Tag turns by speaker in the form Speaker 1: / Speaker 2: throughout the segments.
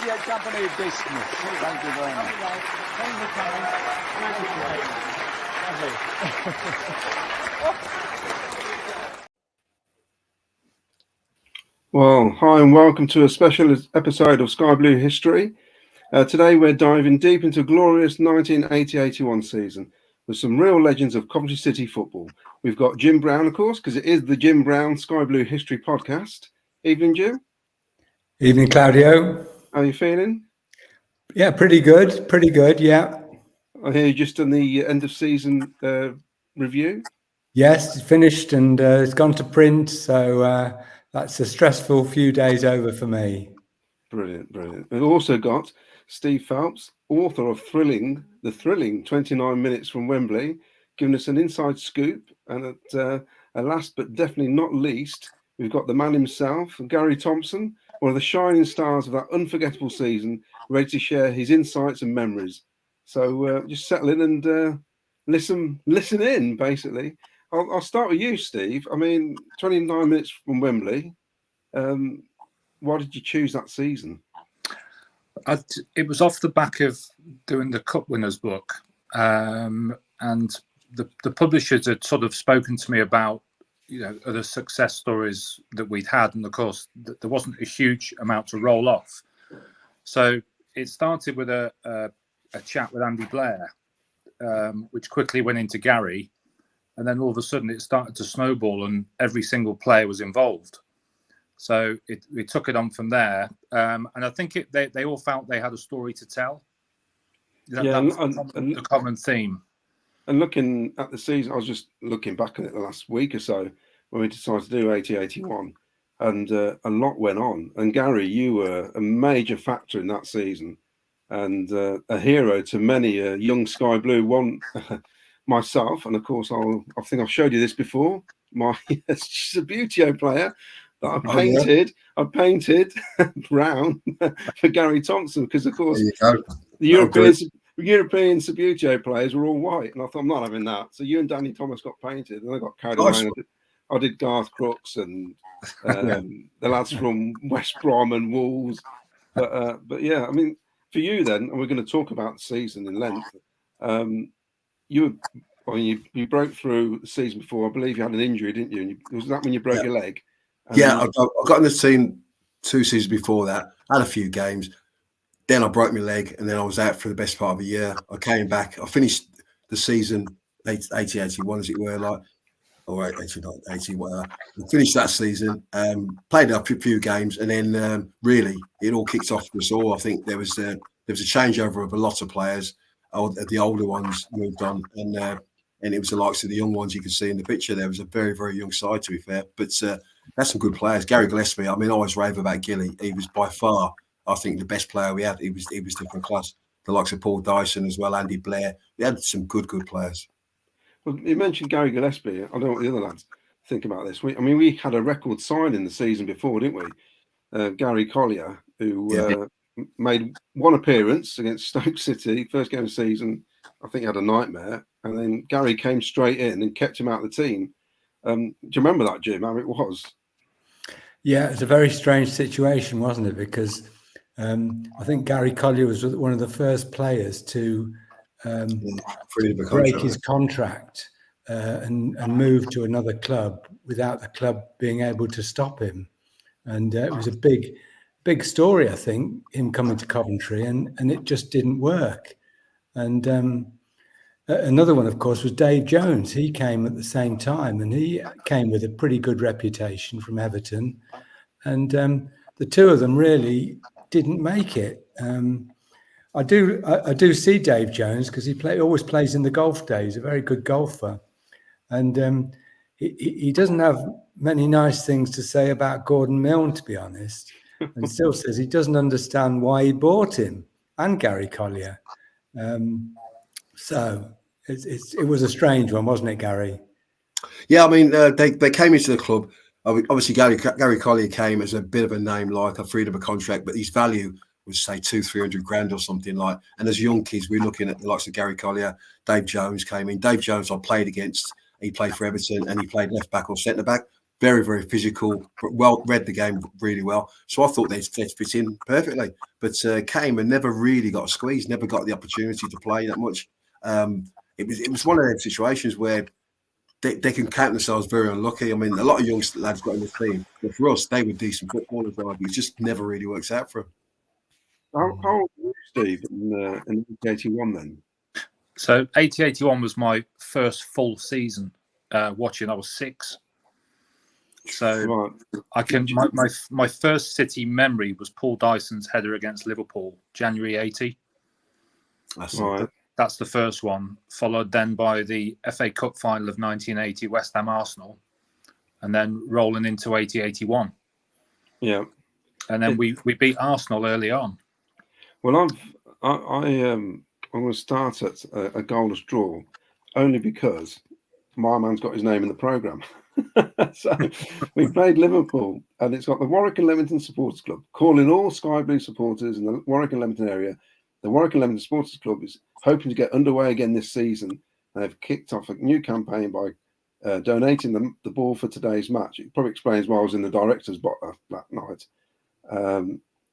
Speaker 1: Media Company business. Thank you very much.
Speaker 2: Well, hi and welcome to a special episode of Sky Blue History. Today we're diving deep into a glorious 1980-81 season with some real legends of Coventry City football. We've got Jim Brown, of course, because it is the Jim Brown Sky Blue History podcast. Evening, Jim.
Speaker 3: Evening, Claudio.
Speaker 2: How are you feeling?
Speaker 3: Yeah, pretty good, yeah.
Speaker 2: I hear you just done the end of season review.
Speaker 3: Yes, it's finished and it's gone to print, so that's a stressful few days over for me.
Speaker 2: Brilliant. We've also got Steve Phelps, author of the thrilling 29 minutes from Wembley, giving us an inside scoop. And at last but definitely not least, we've got the man himself, Garry Thompson, one of the shining stars of that unforgettable season, ready to share his insights and memories. So just settle in and listen in, basically. I'll start with you, Steve. I mean, 29 minutes from Wembley. Why did you choose that season?
Speaker 4: It was off the back of doing the Cup Winners book, and the publishers had sort of spoken to me about, other success stories that we'd had, and of course there wasn't a huge amount to roll off. So it started with a chat with Andy Blair, which quickly went into Garry, and then all of a sudden it started to snowball, and every single player was involved. So we took it on from there, and I think they all felt they had a story to tell. That was the common theme.
Speaker 2: And looking at the season, I was just looking back at it the last week or so when we decided to do 80-81, and a lot went on. And Garry, you were a major factor in that season, and a hero to many a young Sky Blue. One myself, and of course I think I've showed you this before. My Subbuteo player. I painted brown for Garry Thompson because, of course, the European Subbuteo players were all white, and I thought, I'm not having that. So you and Danny Thomas got painted, and I got carried away. I did Garth Crooks and the lads from West Brom and Wolves. But yeah, I mean, for you then, and we're going to talk about the season in length. You broke through the season before. I believe you had an injury, didn't you? Was that when you broke your leg?
Speaker 5: I got in the team 2 seasons before that. Had a few games. Then I broke my leg, and then I was out for the best part of a year. I came back. I finished the season 80-81, as it were, or 80, whatever. I finished that season, played a few games, and then really it all kicked off for us all. I think there was a changeover of a lot of players. The older ones moved on, and it was the likes of the young ones you could see in the picture. There was a very, very young side, to be fair, but that's some good players. Gary Gillespie, I mean, I always rave about Gilly. He was by far, I think, the best player we had. He was different class. The likes of Paul Dyson as well, Andy Blair. We had some good players.
Speaker 2: Well, you mentioned Gary Gillespie. I don't know what the other lads think about this. We had a record signing the season before, didn't we? Gary Collier, who made one appearance against Stoke City, first game of the season. I think he had a nightmare. And then Gary came straight in and kept him out of the team. Do you remember that, Jim, how it was?
Speaker 3: Yeah, it's a very strange situation, wasn't it? Because I think Gary Collier was one of the first players to break his contract and move to another club without the club being able to stop him. And it was a big story, I think, him coming to Coventry, and it just didn't work. And another one, of course, was Dave Jones. He came at the same time, and he came with a pretty good reputation from Everton. And the two of them really didn't make it. I do see Dave Jones because he always plays in the golf days. A very good golfer, and he doesn't have many nice things to say about Gordon Milne, to be honest, and still says he doesn't understand why he bought him and Gary Collier. So it was a strange one, wasn't it, Gary?
Speaker 5: Yeah, I mean, they came into the club. Obviously, Gary Collier came as a bit of a name, like a freedom of contract, but his value was, say, 200-300 grand or something like. And as young kids, we're looking at the likes of Gary Collier. Dave Jones came in. Dave Jones I played against. He played for Everton and he played left back or centre back. very, very physical, but well read the game really well. So I thought they'd fit in perfectly. But came and never really got a squeeze, never got the opportunity to play that much. It was one of those situations where they can count themselves very unlucky. I mean, a lot of young lads got in the team, but for us, they were decent footballers. It just never really works out for them.
Speaker 2: How old were you, Steve, in 81 then?
Speaker 4: So 80-81 was my first full season watching. I was 6. So right. I can my first City memory was Paul Dyson's header against Liverpool, January 80.
Speaker 2: That's right.
Speaker 4: That's the first one, followed then by the FA Cup final of 1980, West Ham Arsenal, and then rolling into 80-81.
Speaker 2: Yeah.
Speaker 4: And then we beat Arsenal early on.
Speaker 2: Well, I'm going to start at a goalless draw only because my man's got his name in the programme. So we played Liverpool, and it's got the Warwick and Leamington Supporters Club, calling all Sky Blue supporters in the Warwick and Leamington area. The Warwick and Leamington Supporters Club is hoping to get underway again this season. They've kicked off a new campaign by donating the ball for today's match. It probably explains why I was in the director's box that night.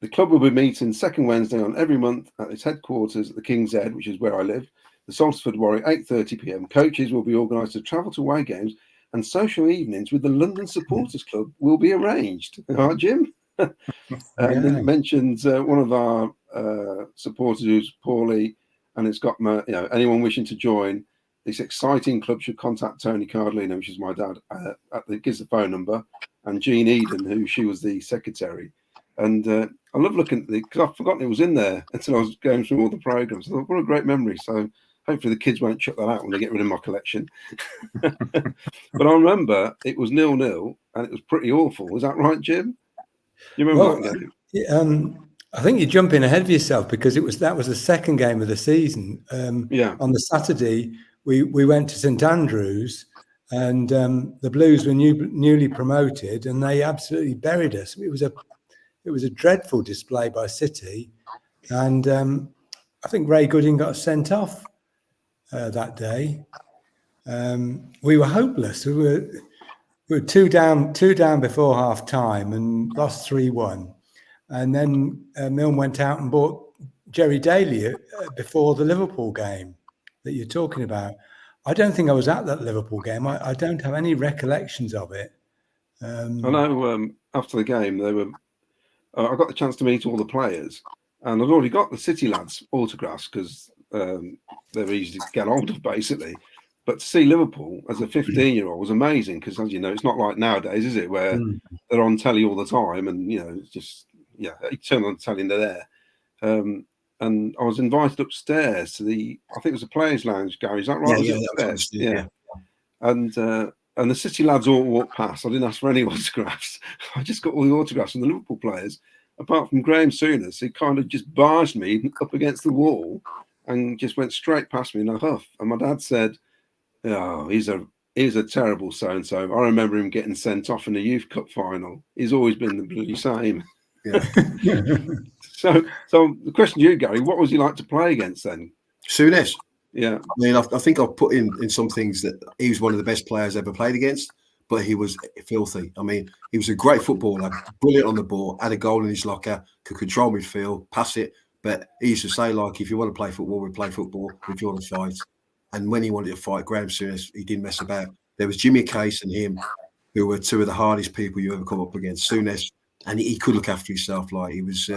Speaker 2: The club will be meeting second Wednesday on every month at its headquarters at the King's Head, which is where I live, the Salford Warwick, 8:30 p.m. Coaches will be organised to travel to away games, and social evenings with the London Supporters Club will be arranged. All right, Jim? And then it mentions one of our supporters who's poorly, and it's got anyone wishing to join this exciting club should contact Tony Cardellino, which is my dad. It gives the phone number, and Jean Eden, she was the secretary. And I love looking at because I've forgotten it was in there until I was going through all the programs. I thought, what a great memory. So hopefully the kids won't chuck that out when they get rid of my collection. But I remember it was 0-0 and it was pretty awful. Is that right, Jim? You remember that game?
Speaker 3: I think you're jumping ahead of yourself because that was the second game of the season. On the Saturday, we went to St Andrews, and the Blues were newly promoted, and they absolutely buried us. It was a dreadful display by City, and I think Ray Gooding got sent off that day. We were hopeless. We were two down before half time and lost 3-1. And then Milne went out and bought Jerry Daly before the Liverpool game that you're talking about. I don't think I was at that Liverpool game. I don't have any recollections of it.
Speaker 2: I know after the game, I got the chance to meet all the players, and I'd already got the City lads' autographs because they're easy to get hold of, basically. But to see Liverpool as a 15-year-old was amazing because, as you know, it's not like nowadays, is it, where they're on telly all the time and, it's just, you turn on the telly and they're there. And I was invited upstairs to I think it was a players' lounge, Gary, is that right? Yeah. And the City lads all walked past. I didn't ask for any autographs. I just got all the autographs from the Liverpool players, apart from Graham Souness. He kind of just barged me up against the wall and just went straight past me in a huff. And my dad said, "Oh, he's a terrible so-and-so. I remember him getting sent off in the Youth Cup final. He's always been the bloody same." Yeah. So the question to you, Gary, what was he like to play against then?
Speaker 5: Souness.
Speaker 2: Yeah.
Speaker 5: I mean, I think I've put in some things that he was one of the best players I ever played against, but he was filthy. I mean, he was a great footballer, brilliant on the ball, had a goal in his locker, could control midfield, pass it. But he used to say, like, if you want to play football, we play football. If you want to fight. And when he wanted to fight Graham Souness, he didn't mess about. There was Jimmy Case and him, who were two of the hardest people you ever come up against. Souness, and he could look after himself. Like, he was,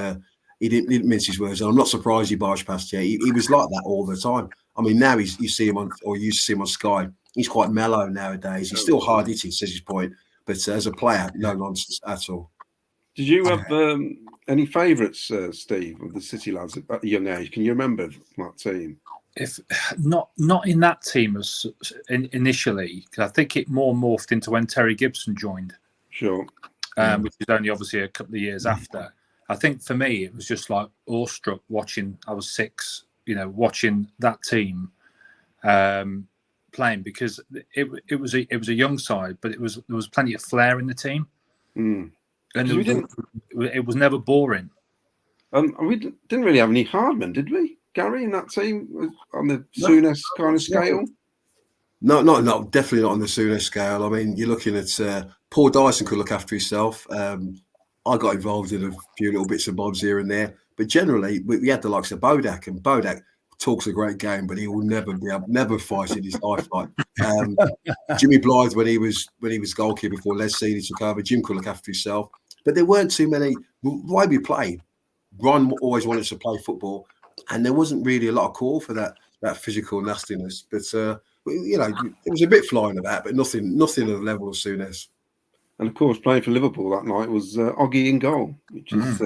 Speaker 5: he didn't mince his words. And I'm not surprised he barged past you. He was like that all the time. I mean, now you see him used to see him on Sky. He's quite mellow nowadays. He's still hard hitting, says his point. But as a player, no nonsense at all.
Speaker 2: Did you have any favourites, Steve, of the City lads at a young age? Can you remember that team?
Speaker 4: If not in that team as initially, because I think it more morphed into when Terry Gibson joined.
Speaker 2: Sure.
Speaker 4: Which is only obviously a couple of years after. I think for me, it was just like awestruck watching. I was 6, watching that team playing because it was a young side, but there was plenty of flair in the team, and it was never boring.
Speaker 2: We didn't really have any hardmen, did we, Gary, in that team on the Souness kind of scale?
Speaker 5: No, definitely not on the Souness scale. I mean, you're looking at Paul Dyson could look after himself. I got involved in a few little bits and bobs here and there, but generally we had the likes of Bodak, and Bodak talks a great game, but he will never fight in his life. Like Jimmy Blythe when he was goalkeeper before Les Seeley took over. Jim could look after himself, but there weren't too many. The way we played, Ron always wanted us to play football, and there wasn't really a lot of call for that physical nastiness. But you know, it was a bit flying about, but nothing at the level of Souness.
Speaker 2: And of course, playing for Liverpool that night was Oggy in goal, which is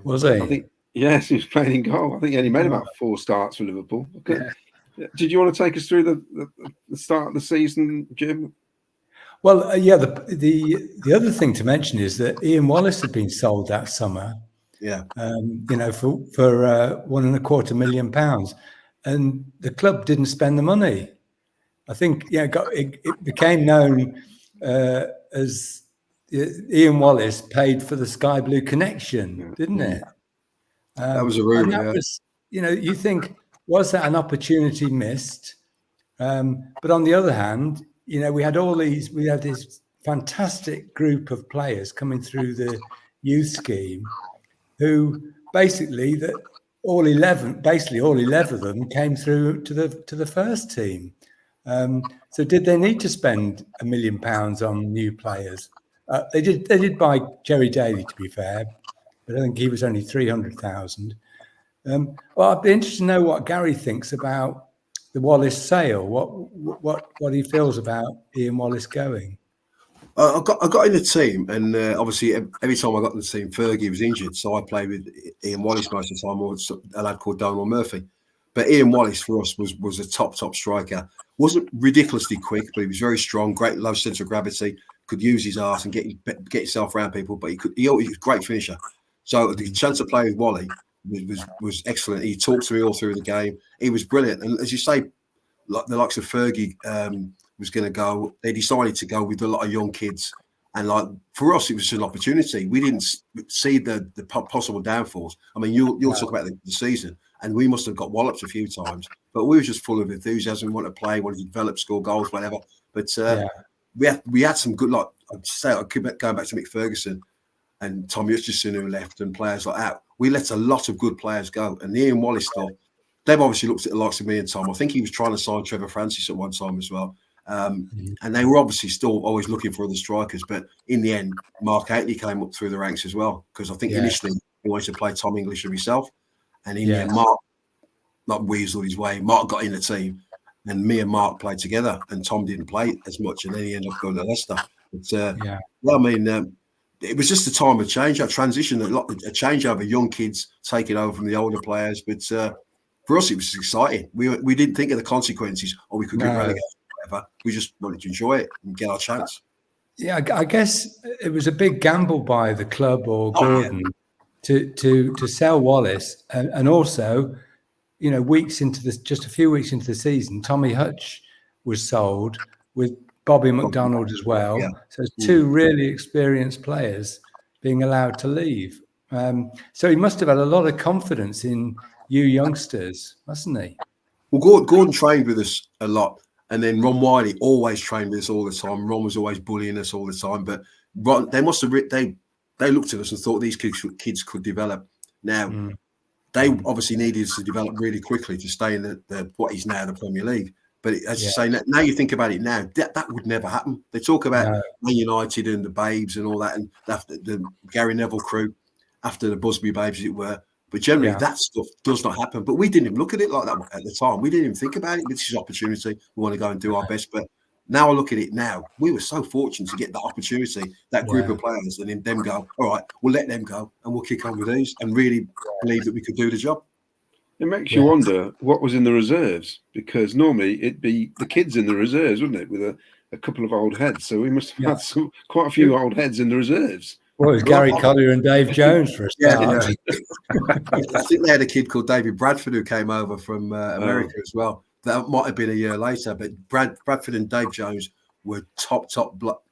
Speaker 3: was he?
Speaker 2: I think yes, he was playing in goal. I think he only made about 4 starts for Liverpool. Okay. Yeah. Did you want to take us through the start of the season, Jim?
Speaker 3: Well, yeah. The other thing to mention is that Ian Wallace had been sold that summer.
Speaker 5: Yeah.
Speaker 3: You know, for £1.25 million, and the club didn't spend the money. I think it became known as Ian Wallace paid for the Sky Blue connection, didn't it?
Speaker 5: That was a rumour.
Speaker 3: You know, you think, was that an opportunity missed? But on the other hand, you know, we had this fantastic group of players coming through the youth scheme, who basically all 11 of them came through to the first team. So did they need to spend £1 million on new players? They did buy Jerry Daly, to be fair, but I think he was only 300,000. Well, I'd be interested to know what Garry thinks about the Wallace sale. What he feels about Ian Wallace going.
Speaker 5: I got in the team, and obviously every time I got in the team, Fergie was injured, so I played with Ian Wallace most of the time, or a lad called Donald Murphy. But Ian Wallace for us was a top striker. Wasn't ridiculously quick, but he was very strong, great low centre of gravity, could use his arse and get himself around people, but he was a great finisher. So the chance to play with Wally was excellent. He talked to me all through the game. He was brilliant. And as you say, like the likes of Fergie was going to go, they decided to go with a lot of young kids. And like for us, it was an opportunity. We didn't see the possible downfalls. I mean, you'll talk about the season, and we must have got walloped a few times, but we were just full of enthusiasm, wanted to play, wanted to develop, score goals, whatever. But we had some good, like I'd say, I keep going back to Mick Ferguson and Tommy Hutchison who left, and players like that. We let a lot of good players go. And the Ian Wallace stuff, they've obviously looked at the likes of me and Tom. I think he was trying to sign Trevor Francis at one time as well. And they were obviously still always looking for other strikers. But in the end, Mark Aitley came up through the ranks as well, because I think initially he wanted to play Tom English and himself. And in the end, Mark not weaseled his way. Mark got in the team, and me and Mark played together, and Tom didn't play as much, and then he ended up going to Leicester. But, well, I mean, it was just a time of change, a transition, a change over young kids taking over from the older players. But for us, it was exciting. We didn't think of the consequences, or we could get relegated or whatever. We just wanted to enjoy it and get our chance. Yeah,
Speaker 3: I guess it was a big gamble by the club or Gordon to sell Wallace, and also, you know, just a few weeks into the season, Tommy Hutch was sold with Bobby McDonald as well. Yeah. So it's 2 really experienced players being allowed to leave. So he must have had a lot of confidence in you youngsters, mustn't he?
Speaker 5: Well, Gordon trained with us a lot. And then Ron Wiley always trained with us all the time. Ron was always bullying us all the time. But Ron, they must have they looked at us and thought these kids could develop. Now, they obviously needed us to develop really quickly to stay in the what is now the Premier League. But as you say, now you think about it now, that would never happen. They talk about Man United and the Babes and all that, and the Gary Neville crew after the Busby Babes, as it were. But generally, that stuff does not happen. But we didn't even look at it like that at the time. We didn't even think about it. This is opportunity. We want to go and do our best. But now I look at it now, we were so fortunate to get that opportunity, that group of players, and then them go, all right, we'll let them go and we'll kick on with these and really believe that we could do the job.
Speaker 2: It makes you wonder what was in the reserves, because normally it'd be the kids in the reserves, wouldn't it, with a couple of old heads. So we must have had quite a few old heads in the reserves.
Speaker 3: Well, it was Gary Collier and Dave Jones for a start.
Speaker 5: I think they had a kid called David Bradford who came over from America as well. That might have been a year later, but Bradford and Dave Jones were top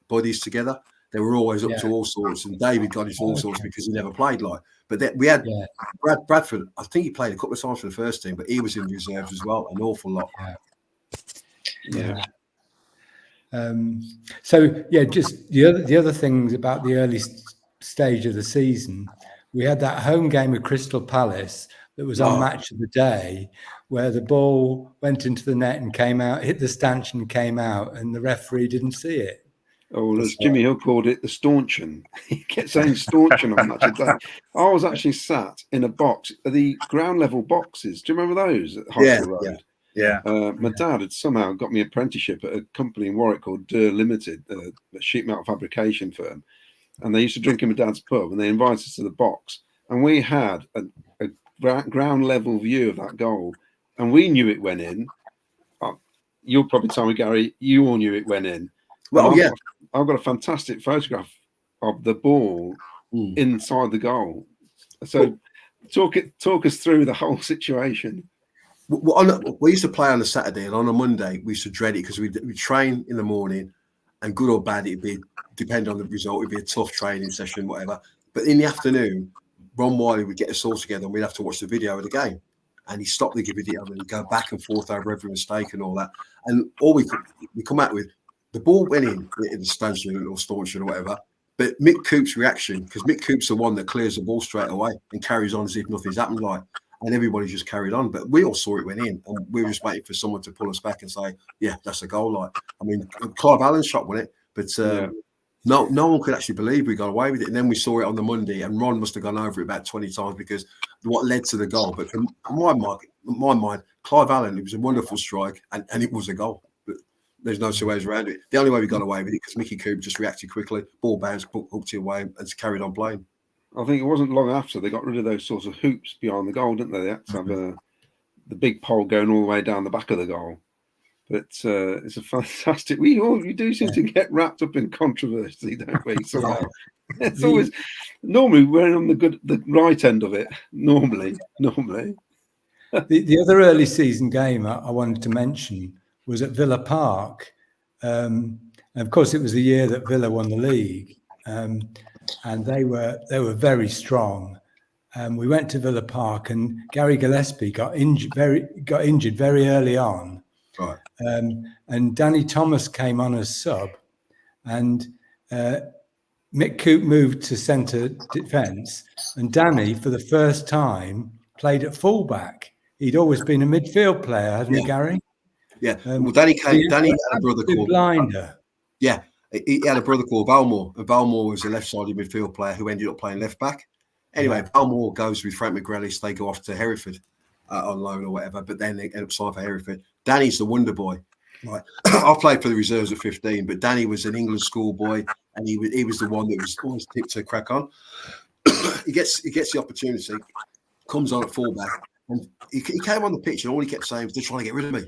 Speaker 5: buddies together. They were always up to all sorts, and David got into all sorts because he never played like. But we had Bradford. I think he played a couple of times for the first team, but he was in reserves as well, an awful lot.
Speaker 3: So yeah, just the other things about the early stage of the season, we had that home game with Crystal Palace that was on Match of the Day, where the ball went into the net and came out, hit the stanchion and came out, and the referee didn't see it.
Speaker 2: Oh, as Jimmy Hill called it, the staunchion. He kept saying staunchion on Match of the Day. I was actually sat in a box, the ground level boxes. Do you remember those at High School Road?
Speaker 4: Yeah.
Speaker 2: My dad had somehow got me an apprenticeship at a company in Warwick called Durr Limited, a sheet metal fabrication firm. And they used to drink in my dad's pub, and they invited us to the box. And we had a ground level view of that goal, and we knew it went in. You'll probably tell me, Gary, you all knew it went in.
Speaker 5: Well,
Speaker 2: I've got a fantastic photograph of the ball inside the goal. So talk us through the whole situation.
Speaker 5: Well, we used to play on a Saturday, and on a Monday we used to dread it because we train in the morning, and good or bad it'd be, depending on the result, it'd be a tough training session, whatever. But in the afternoon, Ron Wiley would get us all together, and we'd have to watch the video of the game. And he stopped the video, and he'd go back and forth over every mistake and all that. And all we come out with, the ball went in the stanchion or staunchion or whatever. But Mick Coop's reaction, because Mick Coop's the one that clears the ball straight away and carries on as if nothing's happened, and everybody just carried on. But we all saw it went in, and we were just waiting for someone to pull us back and say, "Yeah, that's a goal." I mean, Clive Allen's shot won it, but no one could actually believe we got away with it. And then we saw it on the Monday, and Ron must have gone over it about 20 times because what led to the goal. But from my mind, Clive Allen, it was a wonderful strike, and it was a goal. But there's no two ways around it. The only way we got away with it because Mickey Coop just reacted quickly, ball bounced, hooked it away, and carried on playing.
Speaker 2: I think it wasn't long after they got rid of those sorts of hoops behind the goal, didn't they? They had to have the big pole going all the way down the back of the goal. But it's a fantastic. We do seem to get wrapped up in controversy, don't we? So it's always normally we're on the right end of it. Normally.
Speaker 3: The other early season game I wanted to mention was at Villa Park, and of course it was the year that Villa won the league. And they were very strong. We went to Villa Park, and Gary Gillespie got injured very early on.
Speaker 5: Right.
Speaker 3: And Danny Thomas came on as sub, and Mick Coop moved to centre defence, and Danny, for the first time, played at fullback. He'd always been a midfield player, hadn't he, Gary?
Speaker 5: Yeah. Well, Danny had a brother called
Speaker 3: Blinder.
Speaker 5: Yeah. He had a brother called Valmore, and Valmore was a left-sided midfield player who ended up playing left-back. Anyway, Valmore goes with Frank McGrellis. They go off to Hereford on loan or whatever, but then they end up signing for Hereford. Danny's the wonder boy. Right. I played for the reserves at 15, but Danny was an England schoolboy, and he was the one that was always tipped to crack on. he gets the opportunity, comes on at fullback, and he came on the pitch, and all he kept saying was, "They're trying to get rid of me."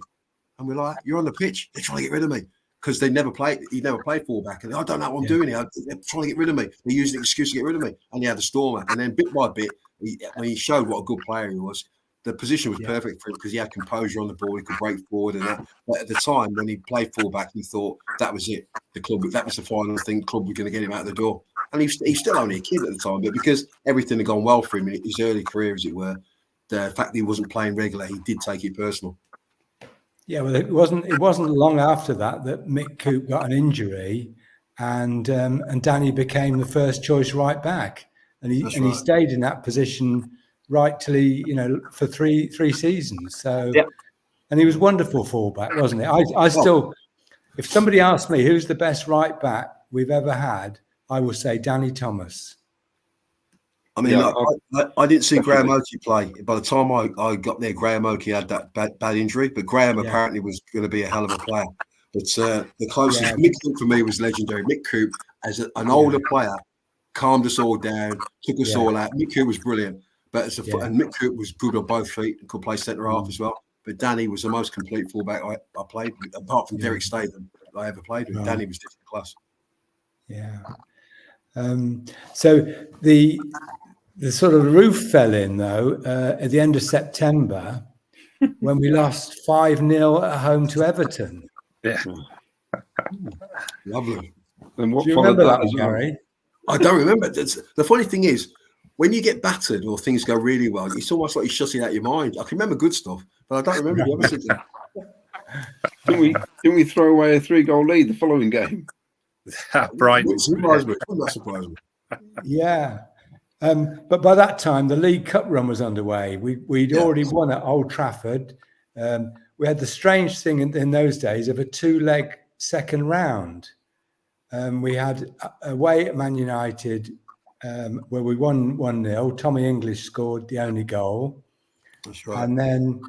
Speaker 5: And we're like, "You're on the pitch. They're trying to get rid of me." Because he never played fullback, and I don't know what I'm doing here. They're trying to get rid of me. They used an excuse to get rid of me, and he had a stormer. And then bit by bit, when he showed what a good player he was, the position was perfect for him because he had composure on the ball. He could break forward, and that. But at the time when he played fullback, he thought that was it. That was the final thing. The club were going to get him out the door, and he's still only a kid at the time. But because everything had gone well for him in his early career, as it were, the fact that he wasn't playing regular, he did take it personal.
Speaker 3: Yeah, well, it wasn't long after that Mick Coop got an injury, and Danny became the first choice right back, and he stayed in that position right till he, for three seasons. So, and he was wonderful fullback, wasn't he? I still, if somebody asked me who's the best right back we've ever had, I will say Danny Thomas.
Speaker 5: I mean, I didn't see Graham Oakey play. By the time I got there, Graham Oakey had that bad injury, but Graham apparently was going to be a hell of a player. But the closest Mick Coop for me was legendary. Mick Coop, as an older player, calmed us all down, took us all out. Mick Coop was brilliant, but and Mick Coop was good on both feet and could play centre half as well. But Danny was the most complete fullback I played with, apart from Derek Statham I ever played with. Danny was different class.
Speaker 3: Yeah. So the sort of roof fell in, though, at the end of September when we lost 5-0 at home to Everton.
Speaker 4: Yeah.
Speaker 5: Lovely.
Speaker 2: And what
Speaker 3: Do you
Speaker 2: followed
Speaker 3: remember
Speaker 2: that
Speaker 3: that,
Speaker 2: as well?
Speaker 3: Gary?
Speaker 5: I don't remember. The funny thing is, when you get battered or things go really well, it's almost like you're shutting out your mind. I can remember good stuff, but I don't remember the other stuff.
Speaker 2: Didn't we throw away a 3-goal lead the following game?
Speaker 4: Brighton.
Speaker 5: Wouldn't that surprise me?
Speaker 3: Yeah. But by that time, the League Cup run was underway. We'd already won at Old Trafford. We had the strange thing in those days of a 2-leg second round. We had away at Man United, where we won 1-0. Tommy English scored the only goal.
Speaker 5: That's right.
Speaker 3: And then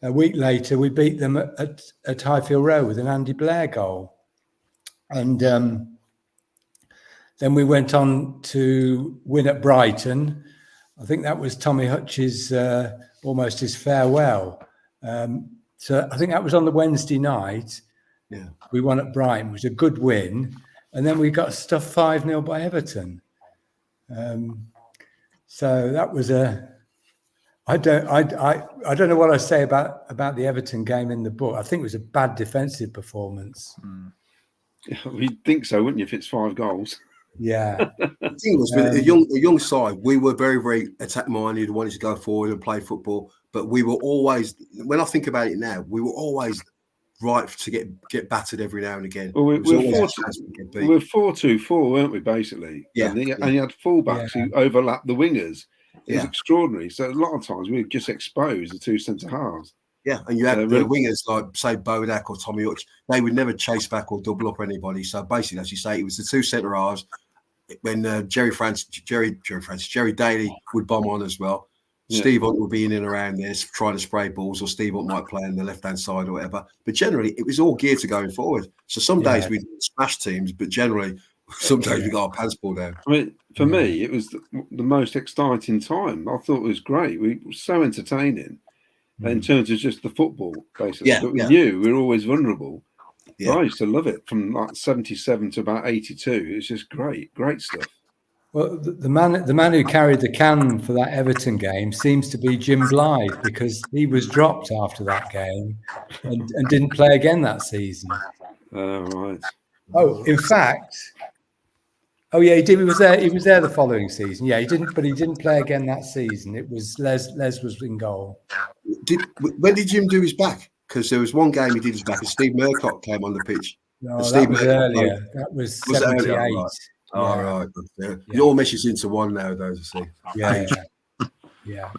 Speaker 3: a week later, we beat them at Highfield Road with an Andy Blair goal. And then we went on to win at Brighton. I think that was Tommy Hutch's almost his farewell. So I think that was on the Wednesday night.
Speaker 5: Yeah,
Speaker 3: we won at Brighton, which was a good win. And then we got stuffed 5-0 by Everton. So that was I don't know what I say about the Everton game in the book. I think it was a bad defensive performance.
Speaker 2: You'd think so, wouldn't you, if it's 5 goals?
Speaker 3: Yeah.
Speaker 5: The thing was, with a young side, we were very, very attack-minded, wanted to go forward and play football. But we were always, when I think about it now, we were always right to get battered every now and again.
Speaker 2: Well, we're 4-2-4, weren't we, basically?
Speaker 5: Yeah.
Speaker 2: And you had fullbacks who overlapped the wingers. It was extraordinary. So a lot of times we just exposed the 2 centre halves.
Speaker 5: Yeah, and you had the wingers like, say, Bodak or Tommy Hutch. They would never chase back or double up anybody. So basically, as you say, it was the 2 centre halves. When Jerry Daly would bomb on as well. Yeah. Steve Hunt would be in and around there trying to spray balls, or Steve Hunt might play on the left-hand side or whatever. But generally, it was all geared to going forward. So some days we smash teams, but generally, some days we got our pants pulled down.
Speaker 2: I mean, for me, it was the most exciting time. I thought it was great. We were so entertaining in terms of just the football, basically. But with you, we were always vulnerable. Yeah. I used to love it from like 77 to about 82. It's just great stuff.
Speaker 3: Well, the man who carried the can for that Everton game seems to be Jim Blythe, because he was dropped after that game and didn't play again that season.
Speaker 2: Right.
Speaker 3: Oh, in fact, he did. He was there the following season. Yeah, he didn't play again that season. It was Les was in goal.
Speaker 5: When did Jim do his back? Because there was one game he did his back, and Steve Murcock came on the pitch.
Speaker 3: No, that was earlier. That was 78.
Speaker 5: Right. All right. It all meshes into one nowadays, I see.
Speaker 3: Yeah.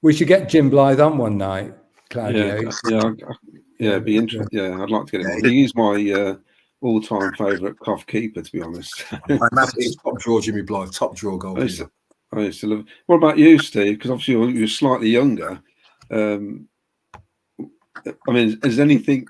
Speaker 3: We should get Jim Blythe on one night, Claudio.
Speaker 2: It'd be interesting. Yeah, I'd like to get him on. He's my all-time favourite cough keeper, to be honest.
Speaker 5: It's top draw, Jimmy Blythe, top draw goalkeeper.
Speaker 2: I used to love. What about you, Steve? Because obviously you're slightly younger. I mean, is anything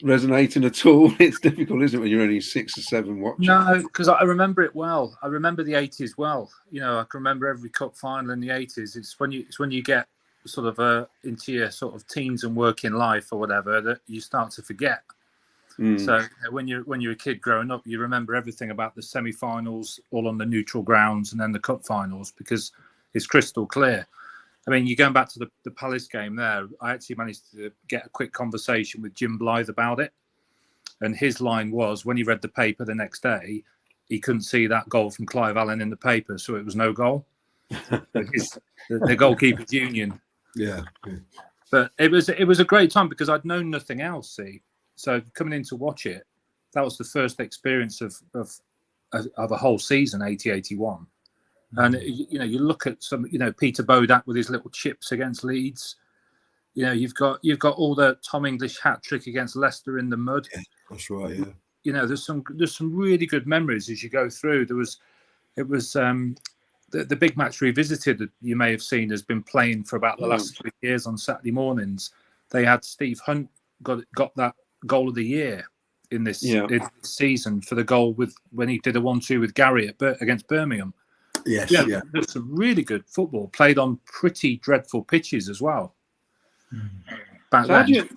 Speaker 2: resonating at all? It's difficult, isn't it, when you're only 6 or 7 watching?
Speaker 4: No, because I remember it well. I remember the 80s well. You know, I can remember every cup final in the 80s. It's when you get sort of into your sort of teens and working life or whatever that you start to forget. So when you're a kid growing up, you remember everything about the semi-finals all on the neutral grounds and then the cup finals, because it's crystal clear. I mean, you're going back to the Palace game there. I actually managed to get a quick conversation with Jim Blythe about it. And his line was, when he read the paper the next day, he couldn't see that goal from Clive Allen in the paper, so it was no goal. the goalkeepers union.
Speaker 5: Yeah.
Speaker 4: But it was a great time because I'd known nothing else, see. So coming in to watch it, that was the first experience of a whole season, 80-81. And you look at some, Peter Bodak with his little chips against Leeds. You've got all the Tom English hat trick against Leicester in the mud.
Speaker 5: Yeah, that's right. Yeah.
Speaker 4: There's some really good memories as you go through. It was the big match revisited that you may have seen has been playing for about the last 3 years on Saturday mornings. They had Steve Hunt got that goal of the year in this season for the goal when he did a 1-2 with Garry against Birmingham.
Speaker 5: Yes,
Speaker 4: There's some really good football played on pretty dreadful pitches as well.
Speaker 2: How do you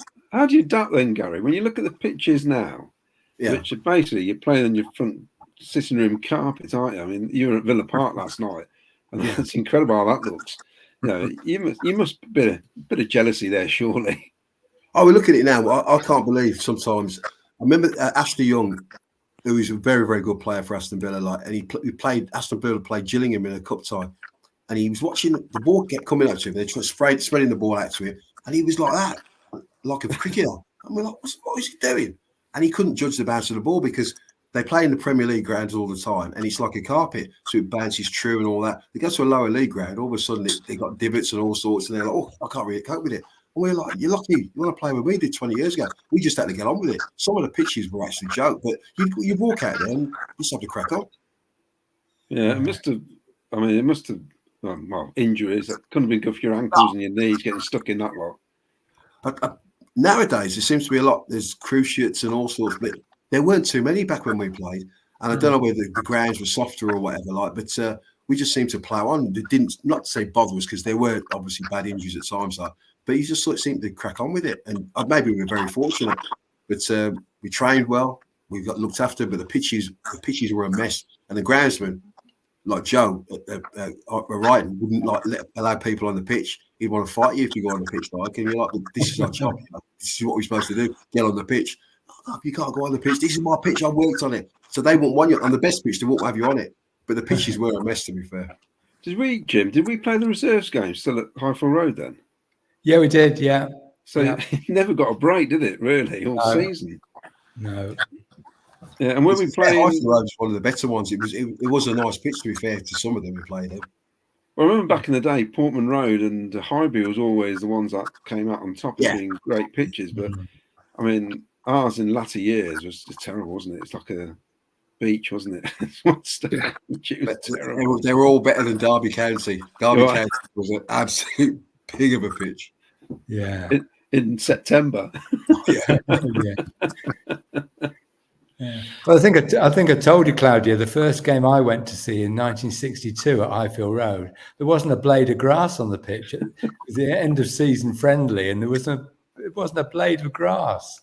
Speaker 2: adapt then, Garry? When you look at the pitches now, which are basically you're playing on your front sitting room carpet, aren't you? I mean, you were at Villa Park last night, and it's incredible how that looks. You must be a bit of jealousy there, surely.
Speaker 5: Oh, we look at it now. I can't believe sometimes. I remember Ashley Young, who is a very, very good player for Aston Villa, and he played Aston Villa played Gillingham in a cup tie, and he was watching the ball kept coming out to him. They're spreading the ball out to him, and he was like that, like a cricketer. And we're like, what is he doing? And he couldn't judge the bounce of the ball because they play in the Premier League grounds all the time, and it's like a carpet, so it bounces true and all that. They go to a lower league ground, all of a sudden they got divots and all sorts, and they're like, oh, I can't really cope with it. And we're like, you're lucky. You want to play where we did 20 years ago. We just had to get on with it. Some of the pitches were actually a joke, but you walk out there and you just have to crack on.
Speaker 2: Yeah, it must have. I mean, it must have. Well, injuries that couldn't have been good for your ankles and your knees getting stuck in that lot.
Speaker 5: But nowadays, there seems to be a lot. There's cruciates and all sorts, but there weren't too many back when we played. And I don't know whether the grounds were softer or whatever, but we just seemed to plough on. They didn't, not to say bother us, because there were obviously bad injuries at times, but you just sort of seemed to crack on with it. And maybe we were very fortunate, but we trained well. We got looked after, but the pitches were a mess. And the groundsman, like Joe at Wrighton, wouldn't allow people on the pitch. He'd want to fight you if you go on the pitch, and you're like, this is our job. This is what we're supposed to do. Get on the pitch. Oh, you can't go on the pitch. This is my pitch. I worked on it. So they won't want you on the best pitch. They won't have you on it. But the pitches were a mess, to be fair.
Speaker 2: Did we play the reserves game still at Highfield Road then?
Speaker 3: Yeah, we did. Yeah.
Speaker 2: So it never got a break, did it? Really, all season.
Speaker 3: No.
Speaker 2: Yeah, and when we played,
Speaker 5: Highfield Road was one of the better ones. It was a nice pitch, to be fair, to some of them we played in.
Speaker 2: Well, I remember back in the day, Portman Road and Highbury was always the ones that came out on top of being great pitches. But I mean, ours in latter years was just terrible, wasn't it? It's like a beach, wasn't it?
Speaker 5: They were all better than Derby County. Derby County was an absolute pig of a pitch.
Speaker 3: Yeah.
Speaker 2: In September.
Speaker 5: Yeah.
Speaker 3: Yeah. Well, I think I told you, Claudia, the first game I went to see in 1962 at Highfield Road, there wasn't a blade of grass on the pitch. It was the end of season friendly, and it wasn't a blade of grass.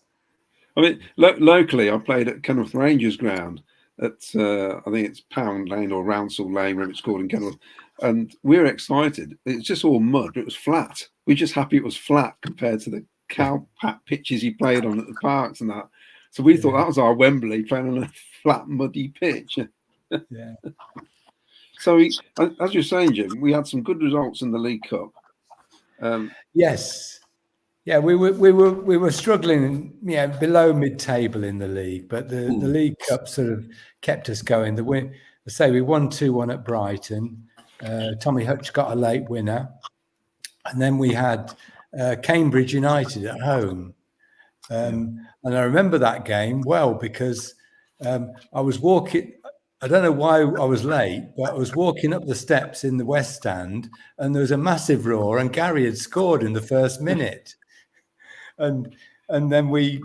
Speaker 2: I mean, locally, I played at Kenilworth Rangers ground at I think it's Pound Lane or Rouncil Lane, wherever it's called in Kenilworth, and we were excited. It's just all mud, but it was flat. We're just happy it was flat compared to the cow-pat pitches he played on at the parks and that. So we thought that was our Wembley, playing on a flat, muddy pitch.
Speaker 3: Yeah.
Speaker 2: So, as you're saying, Jim, we had some good results in the League Cup.
Speaker 3: Yes. Yeah, we were struggling, below mid-table in the league, but the League Cup sort of kept us going. We won 2-1 at Brighton. Tommy Hutch got a late winner, and then we had Cambridge United at home. And I remember that game well because I was walking. I don't know why I was late, but I was walking up the steps in the West Stand, and there was a massive roar, and Garry had scored in the first minute, and then we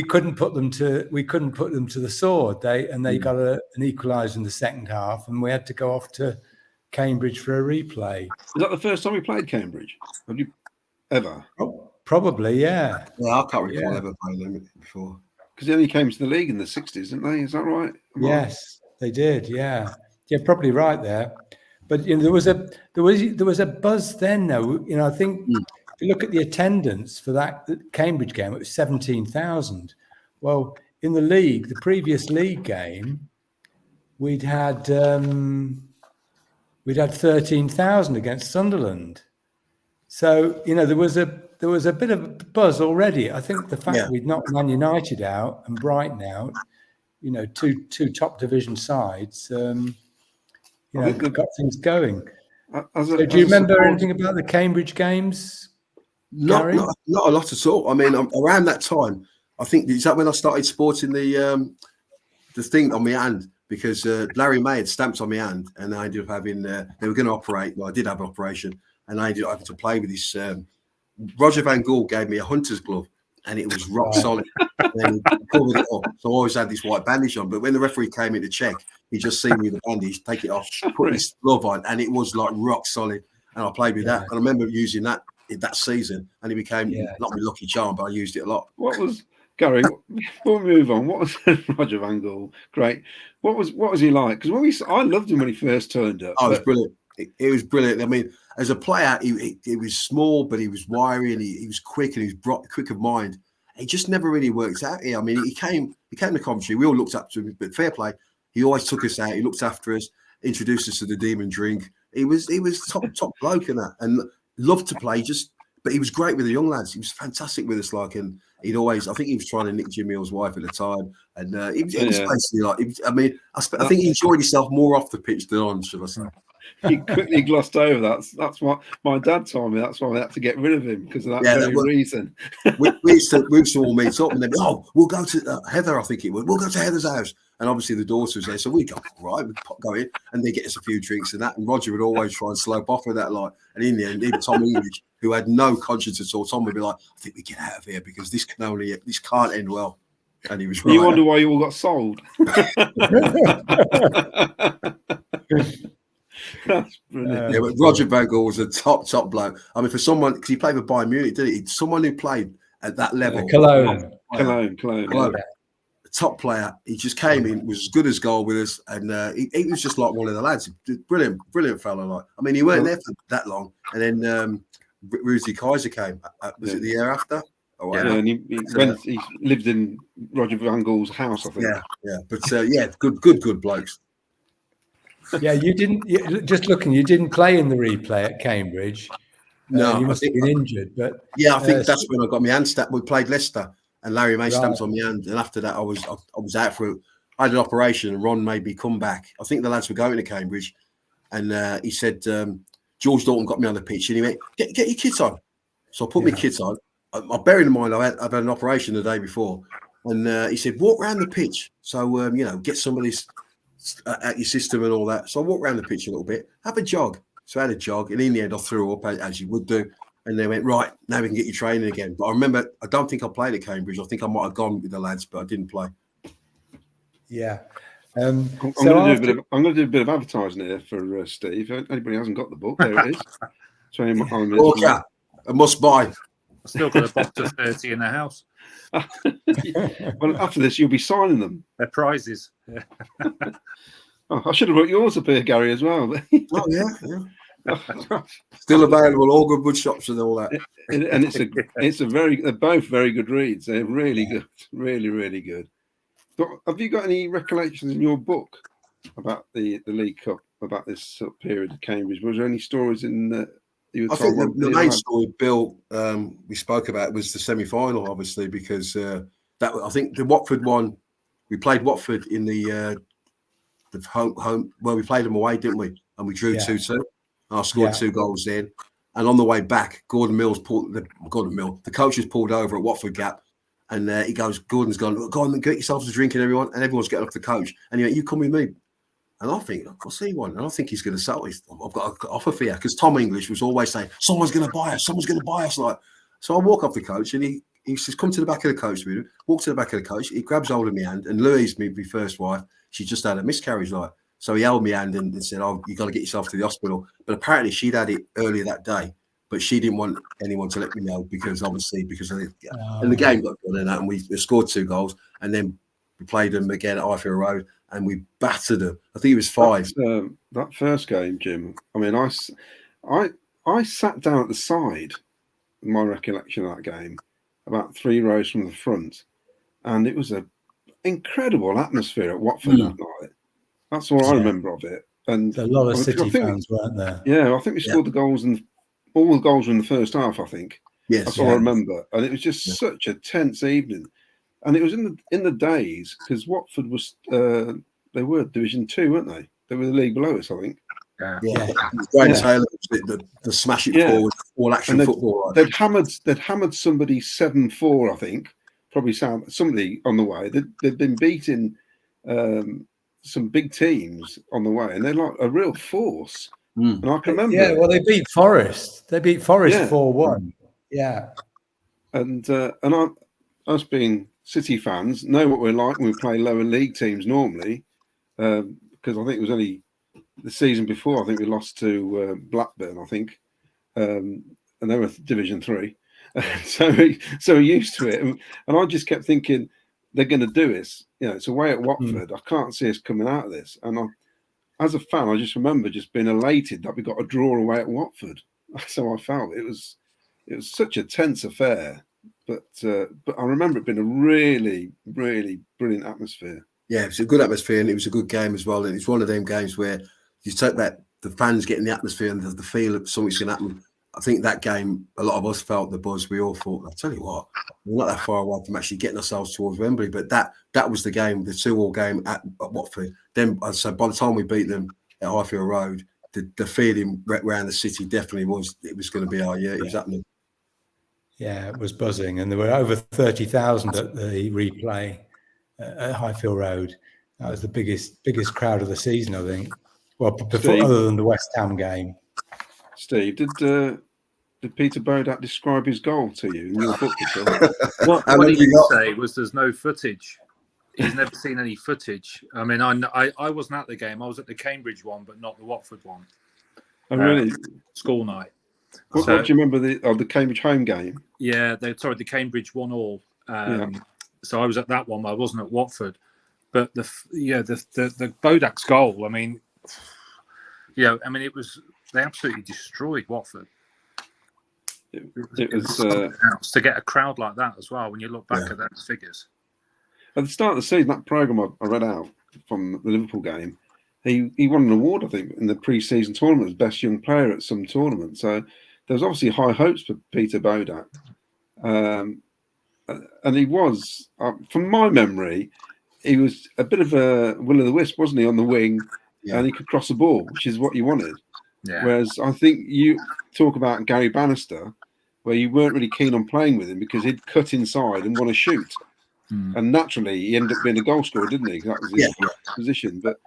Speaker 3: couldn't put them to the sword. They got an equaliser in the second half, and we had to go off to Cambridge for a replay.
Speaker 2: Is that the first time we played Cambridge? Have you ever?
Speaker 3: Oh, probably, yeah.
Speaker 5: Yeah, I can't recall ever playing them before.
Speaker 2: Because they only came to the league in the 60s, didn't they? Is that right?
Speaker 3: Yes, they did. Yeah, you're probably right there. But there was a buzz then, though. I think if you look at the attendance for that Cambridge game, it was 17,000. Well, in the league, the previous league game, we'd had 13,000 against Sunderland. So there was a bit of buzz already. I think the fact we'd knocked Man United out and Brighton out, two top division sides, got things going. So do you remember anything about the Cambridge games?
Speaker 5: Not a lot at all. I mean, around that time, I think, is that when I started sporting the thing on my hand? Because Larry May had stamped on my hand, and I ended up having, they were going to operate. Well, I did have an operation, and I ended up having to play with this. Roger Van Gaal gave me a hunter's glove, and it was rock solid. And he pulled it up. So I always had this white bandage on. But when the referee came in to check, he just seen me with the bandage, take it off, put this glove on, and it was like rock solid. And I played with that. And I remember using that season, and it became not my lucky charm, but I used it a lot.
Speaker 2: What was Garry? Before we move on, what was Roger Van Gaal? Great. What was he like? Because I loved him when he first turned up.
Speaker 5: Oh, it was brilliant. It was brilliant. I mean, as a player, he was small, but he was wiry, and he was quick, and he was quick of mind. He just never really worked out here. I mean, he came to Coventry. We all looked up to him, but fair play. He always took us out. He looked after us, introduced us to the Demon Drink. He was top bloke in that, and loved to play. But he was great with the young lads. He was fantastic with us. Like, and he'd always, I think he was trying to nick Jimmy Hill's wife at the time. And he was basically like, I think he enjoyed himself more off the pitch than on, should I say.
Speaker 2: He quickly glossed over that. That's what my dad told me. That's why we had to get rid of him, because of that very reason.
Speaker 5: we used to all meet up and then, we'll go to Heather, I think it was. We'll go to Heather's house. And obviously the daughter was there. So we go, right, we go in and they get us a few drinks and that. And Roger would always try and slope off with that. Like, and in the end, even Tom English, who had no conscience at all, Tom would be like, I think we get out of here because this can't end well. And he was right.
Speaker 2: You wonder why you all got sold. That's brilliant.
Speaker 5: Yeah, but Roger Van Gaal was a top bloke. I mean, for someone, because he played for Bayern Munich, didn't he? Someone who played at that level.
Speaker 3: Cologne.
Speaker 2: Yeah.
Speaker 5: Top player. He just came in, was as good as gold with us, and he was just like one of the lads. Brilliant fella. Like, I mean, he weren't there for that long, and then Rudy Kaiser came. Was it the year after?
Speaker 2: Oh, yeah, and he lived in Roger Van Gaal's house, I think.
Speaker 5: Yeah. But good blokes.
Speaker 3: Yeah, you didn't. You didn't play in the replay at Cambridge.
Speaker 5: No,
Speaker 3: you must have been injured. But
Speaker 5: I think that's when I got my hand stamped. We played Leicester, and Larry May stamped on my hand. And after that, I was out for it. I had an operation, and Ron made me come back. I think the lads were going to Cambridge, and he said George Dalton got me on the pitch, and he went, "Get your kit on." So I put my kit on. I bear in mind I've had an operation the day before, and he said, "Walk around the pitch, so get some of this at your system and all that." So I walked around the pitch a little bit, have a jog. So I had a jog, and in the end I threw up as you would do. And they went, right, now we can get you training again. But I remember, I don't think I played at Cambridge. I think I might have gone with the lads, but I didn't play.
Speaker 3: Yeah.
Speaker 2: I'm going to do a bit of advertising here for Steve. If anybody hasn't got the book, there it is.
Speaker 5: A must buy.
Speaker 4: I've still got a box of 30 in the house.
Speaker 2: Well, after this, you'll be signing them.
Speaker 4: They're prizes. Yeah.
Speaker 2: I should have brought yours up here, Gary, as well.
Speaker 5: Oh, yeah. Still available, all good shops and all that.
Speaker 2: And they're both very good reads. They're really good, really good. But have you got any recollections in your book about the League Cup, about this sort of period of Cambridge? Was there any stories in the?
Speaker 5: I think the main story, Bill, we spoke about was the semi-final, obviously, because I think the Watford one, we played Watford in the home. Well, we played them away, didn't we? And we drew 2-2. I scored 2 goals then. And on the way back, the coach has pulled over at Watford Gap, and he goes, Gordon's gone, go on, get yourselves a drink, and everyone's getting off the coach. And he went, you come with me. And I think, I'll see one. And I think he's going to sell it. I've got an offer for you. Because Tom English was always saying, someone's going to buy us. Like, so I walk off the coach, and he says, come to the back of the coach with him. Walk to the back of the coach. He grabs hold of my hand. And Louise, my first wife, she just had a miscarriage. Like, so he held my hand and said, oh, you got to get yourself to the hospital. But apparently she'd had it earlier that day. But she didn't want anyone to let me know because of the and the game got done and that, and we scored 2 goals, and then we played them again at Highfield Road, and we battered them. I think it was 5.
Speaker 2: That first game, Jim. I mean, I sat down at the side. My recollection of that game, about 3 rows from the front, and it was an incredible atmosphere at Watford that night. That's all I remember of it. And
Speaker 3: a lot of City fans weren't there.
Speaker 2: Yeah, I think we scored the goals, and all the goals were in the first half, I think.
Speaker 5: Yes,
Speaker 2: that's all I remember. And it was just such a tense evening. And it was in the days, because Watford was they were Division 2, weren't they? They were the league below us, I think.
Speaker 5: Yeah. Graham Taylor, the smash it forward, all action football.
Speaker 2: They'd hammered somebody 7-4, I think. Probably somebody on the way. They'd been beating some big teams on the way, and they're like a real force. And I can remember.
Speaker 3: Yeah, well, they beat Forest. 4-1. Yeah.
Speaker 2: And us being City fans know what we're like when we play lower league teams normally, because I think it was only the season before. I think we lost to Blackburn. I think, and they were Division 3. so we're used to it, and I just kept thinking they're going to do this. It's away at Watford. I can't see us coming out of this. And as a fan, I just remember just being elated that we got a draw away at Watford. That's how I felt. It was such a tense affair, but I remember it being a really, really brilliant atmosphere.
Speaker 5: Yeah, it was a good atmosphere, and it was a good game as well. And it's one of them games where you take that the fans getting the atmosphere and the feel of something's going to happen. I think that game, a lot of us felt the buzz. We all thought, I'll tell you what, we're not that far away from actually getting ourselves towards Wembley. But that was the game, the 2-2 game at Watford. Then, so by the time we beat them at Highfield Road, the feeling around the city definitely was it was going to be our year. It was happening.
Speaker 3: Yeah, it was buzzing, and there were over 30,000 at the replay at Highfield Road. That was the biggest crowd of the season, I think. Well, before, other than the West Ham game.
Speaker 2: Steve, did Peter Bodak describe his goal to you in your book?
Speaker 4: What he did say was there's no footage. He's never seen any footage. I mean, I wasn't at the game. I was at the Cambridge one, but not the Watford one.
Speaker 2: Oh, really?
Speaker 4: School night.
Speaker 2: What do you remember the Cambridge home game?
Speaker 4: Yeah, the Cambridge 1-1. So I was at that one. I wasn't at Watford. But the Bodak's goal. I mean, it was, they absolutely destroyed Watford.
Speaker 2: It was
Speaker 4: to get a crowd like that as well. When you look back at those figures,
Speaker 2: at the start of the season, that programme I read out from the Liverpool game, he won an award, I think, in the pre-season tournament as best young player at some tournament. So there was obviously high hopes for Peter Bodak, and he was, from my memory, he was a bit of a will-o'-the-wisp, wasn't he, on the wing, and he could cross the ball, which is what you wanted. Yeah. Whereas I think you talk about Gary Bannister, where you weren't really keen on playing with him because he'd cut inside and want to shoot. And naturally, he ended up being a goal scorer, didn't he? That was his position. But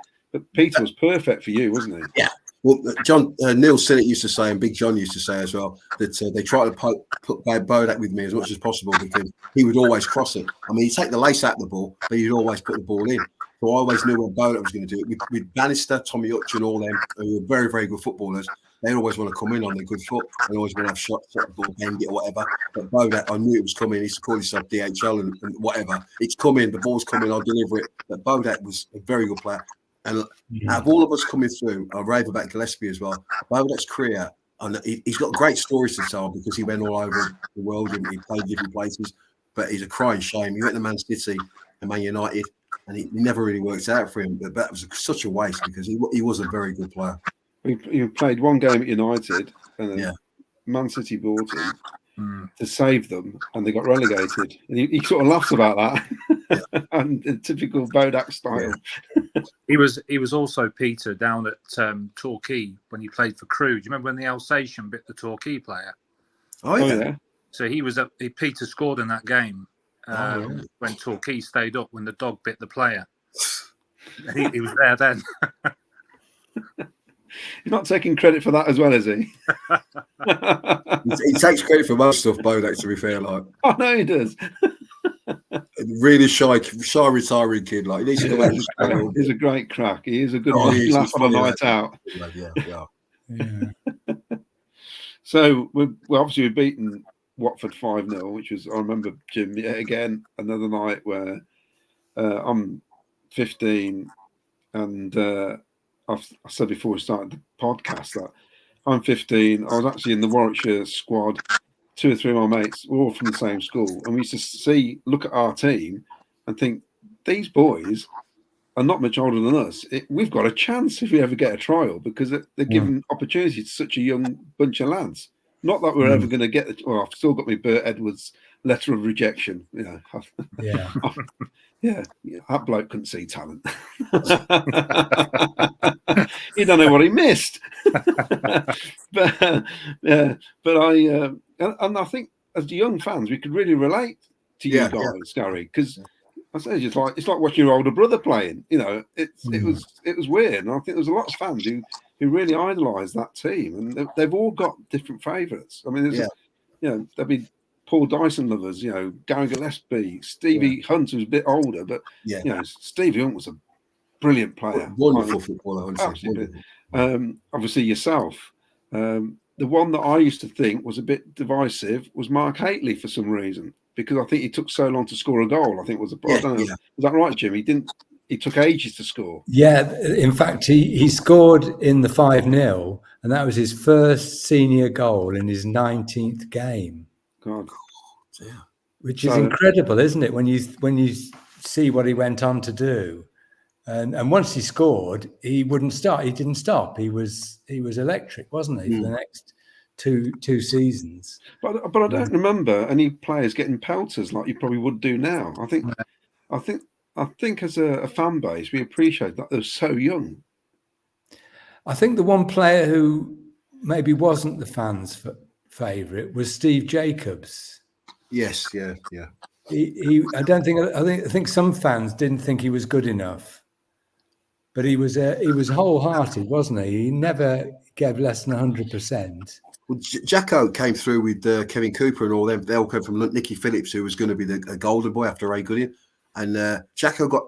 Speaker 2: Peter was perfect for you, wasn't he?
Speaker 5: Yeah. Well, John Neil Sinnott used to say, and Big John used to say as well, that they try to put Bodak with me as much as possible because he would always cross it. I mean, he'd take the lace out of the ball, but he'd always put the ball in. So I always knew what Bodak was going to do. With Bannister, Tommy Hutch and all them, who were very, very good footballers, they always want to come in on their good foot and always want to have shots at the ball, bend it or whatever. But Bodak, I knew it was coming. He used to call himself DHL and whatever. It's coming, the ball's coming, I'll deliver it. But Bodak was a very good player. And out of all of us coming through, I rave about Gillespie as well. Bodak's career, and he's got great stories to tell because he went all over the world and he played different places. But he's a crying shame. He went to Man City and Man United, and he never really worked out for him. But that was such a waste because he was a very good player.
Speaker 2: He played one game at United, and then Man City bought him to save them, and they got relegated. And he sort of laughs about that, and in typical Bodak style.
Speaker 4: He was also, Peter, down at Torquay when he played for Crewe. Do you remember when the Alsatian bit the Torquay player?
Speaker 5: Oh yeah.
Speaker 4: So Peter scored in that game when Torquay stayed up when the dog bit the player. He was there then.
Speaker 2: He's not taking credit for that as well, is he?
Speaker 5: He takes credit for most stuff, Bodak, to be fair. Like,
Speaker 2: oh no, he does.
Speaker 5: Really shy retiring kid. Like, he's
Speaker 2: a great crack. He is a good laugh on a night out.
Speaker 5: Yeah.
Speaker 2: So we've beaten Watford 5-0, which was, I remember, Jim, again, another night where I'm 15 and I said before we started the podcast that I'm 15. I was actually in the Warwickshire squad. 2 or 3 of my mates were all from the same school, and we used to look at our team and think, these boys are not much older than us. We've got a chance if we ever get a trial because they're given opportunity to such a young bunch of lads. Not that we're ever going to get it. Well, I've still got my Bert Edwards letter of rejection. That bloke couldn't see talent. He don't know what he missed. And I think as young fans, we could really relate to you guys, Garry, because I say it's like watching your older brother playing. You know, it was weird, and I think there was a lot of fans who really idolised that team, and they've all got different favourites. I mean, there'll be Paul Dyson lovers, Gary Gillespie, Stevie Hunt, who's a bit older, but Stevie Hunt was a brilliant player,
Speaker 5: wonderful footballer,
Speaker 2: absolutely. Obviously, yourself. The one that I used to think was a bit divisive was Mark Haitley for some reason, because I think he took so long to score a goal. I think was I don't know. Is that right, Jim? He took ages to score.
Speaker 3: Yeah, in fact, he scored in the 5-0, and that was his first senior goal in his 19th game.
Speaker 2: God,
Speaker 3: which is incredible, isn't it? When you see what he went on to do, and once he scored, he wouldn't stop. He didn't stop. He was electric, wasn't he? For the next two seasons.
Speaker 2: But I don't remember any players getting pelters like you probably would do now. I think as a fan base, we appreciate that they're so young.
Speaker 3: I think the one player who maybe wasn't the fans' favourite was Steve Jacobs.
Speaker 5: Yes, yeah.
Speaker 3: I think some fans didn't think he was good enough, but he was wholehearted, wasn't he? He never gave less than 100%.
Speaker 5: Well, Jacko came through with Kevin Cooper and all them. They all came from Nicky Phillips, who was going to be a golden boy after Ray Gooding. And Jacko got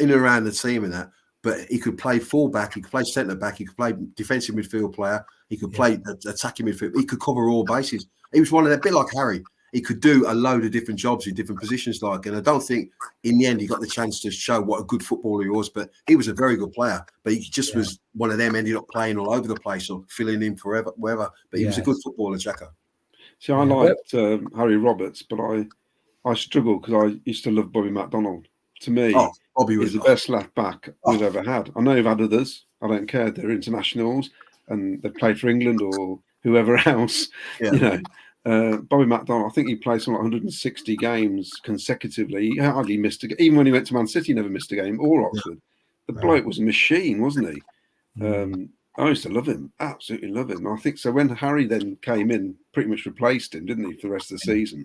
Speaker 5: in and around the team and that, but he could play fullback, he could play centre back, he could play defensive midfield player, he could play attacking midfield, he could cover all bases. He was one of them, a bit like Harry. He could do a load of different jobs in different positions, and I don't think in the end he got the chance to show what a good footballer he was. But he was a very good player. But he just was one of them, ended up playing all over the place or filling in forever, wherever. But he was a good footballer, Jacko.
Speaker 2: See, I liked Harry Roberts, but I struggle because I used to love Bobby McDonald. To me,
Speaker 5: Bobby was
Speaker 2: the best left back we've ever had. I know you've had others. I don't care. They're internationals and they played for England or whoever else.
Speaker 5: Yeah.
Speaker 2: You know. Bobby McDonald, I think he played something like 160 games consecutively. He hardly missed a game. Even when he went to Man City, he never missed a game, or Oxford. The bloke was a machine, wasn't he? I used to love him, absolutely love him. I think so. When Harry then came in, pretty much replaced him, didn't he, for the rest of the season?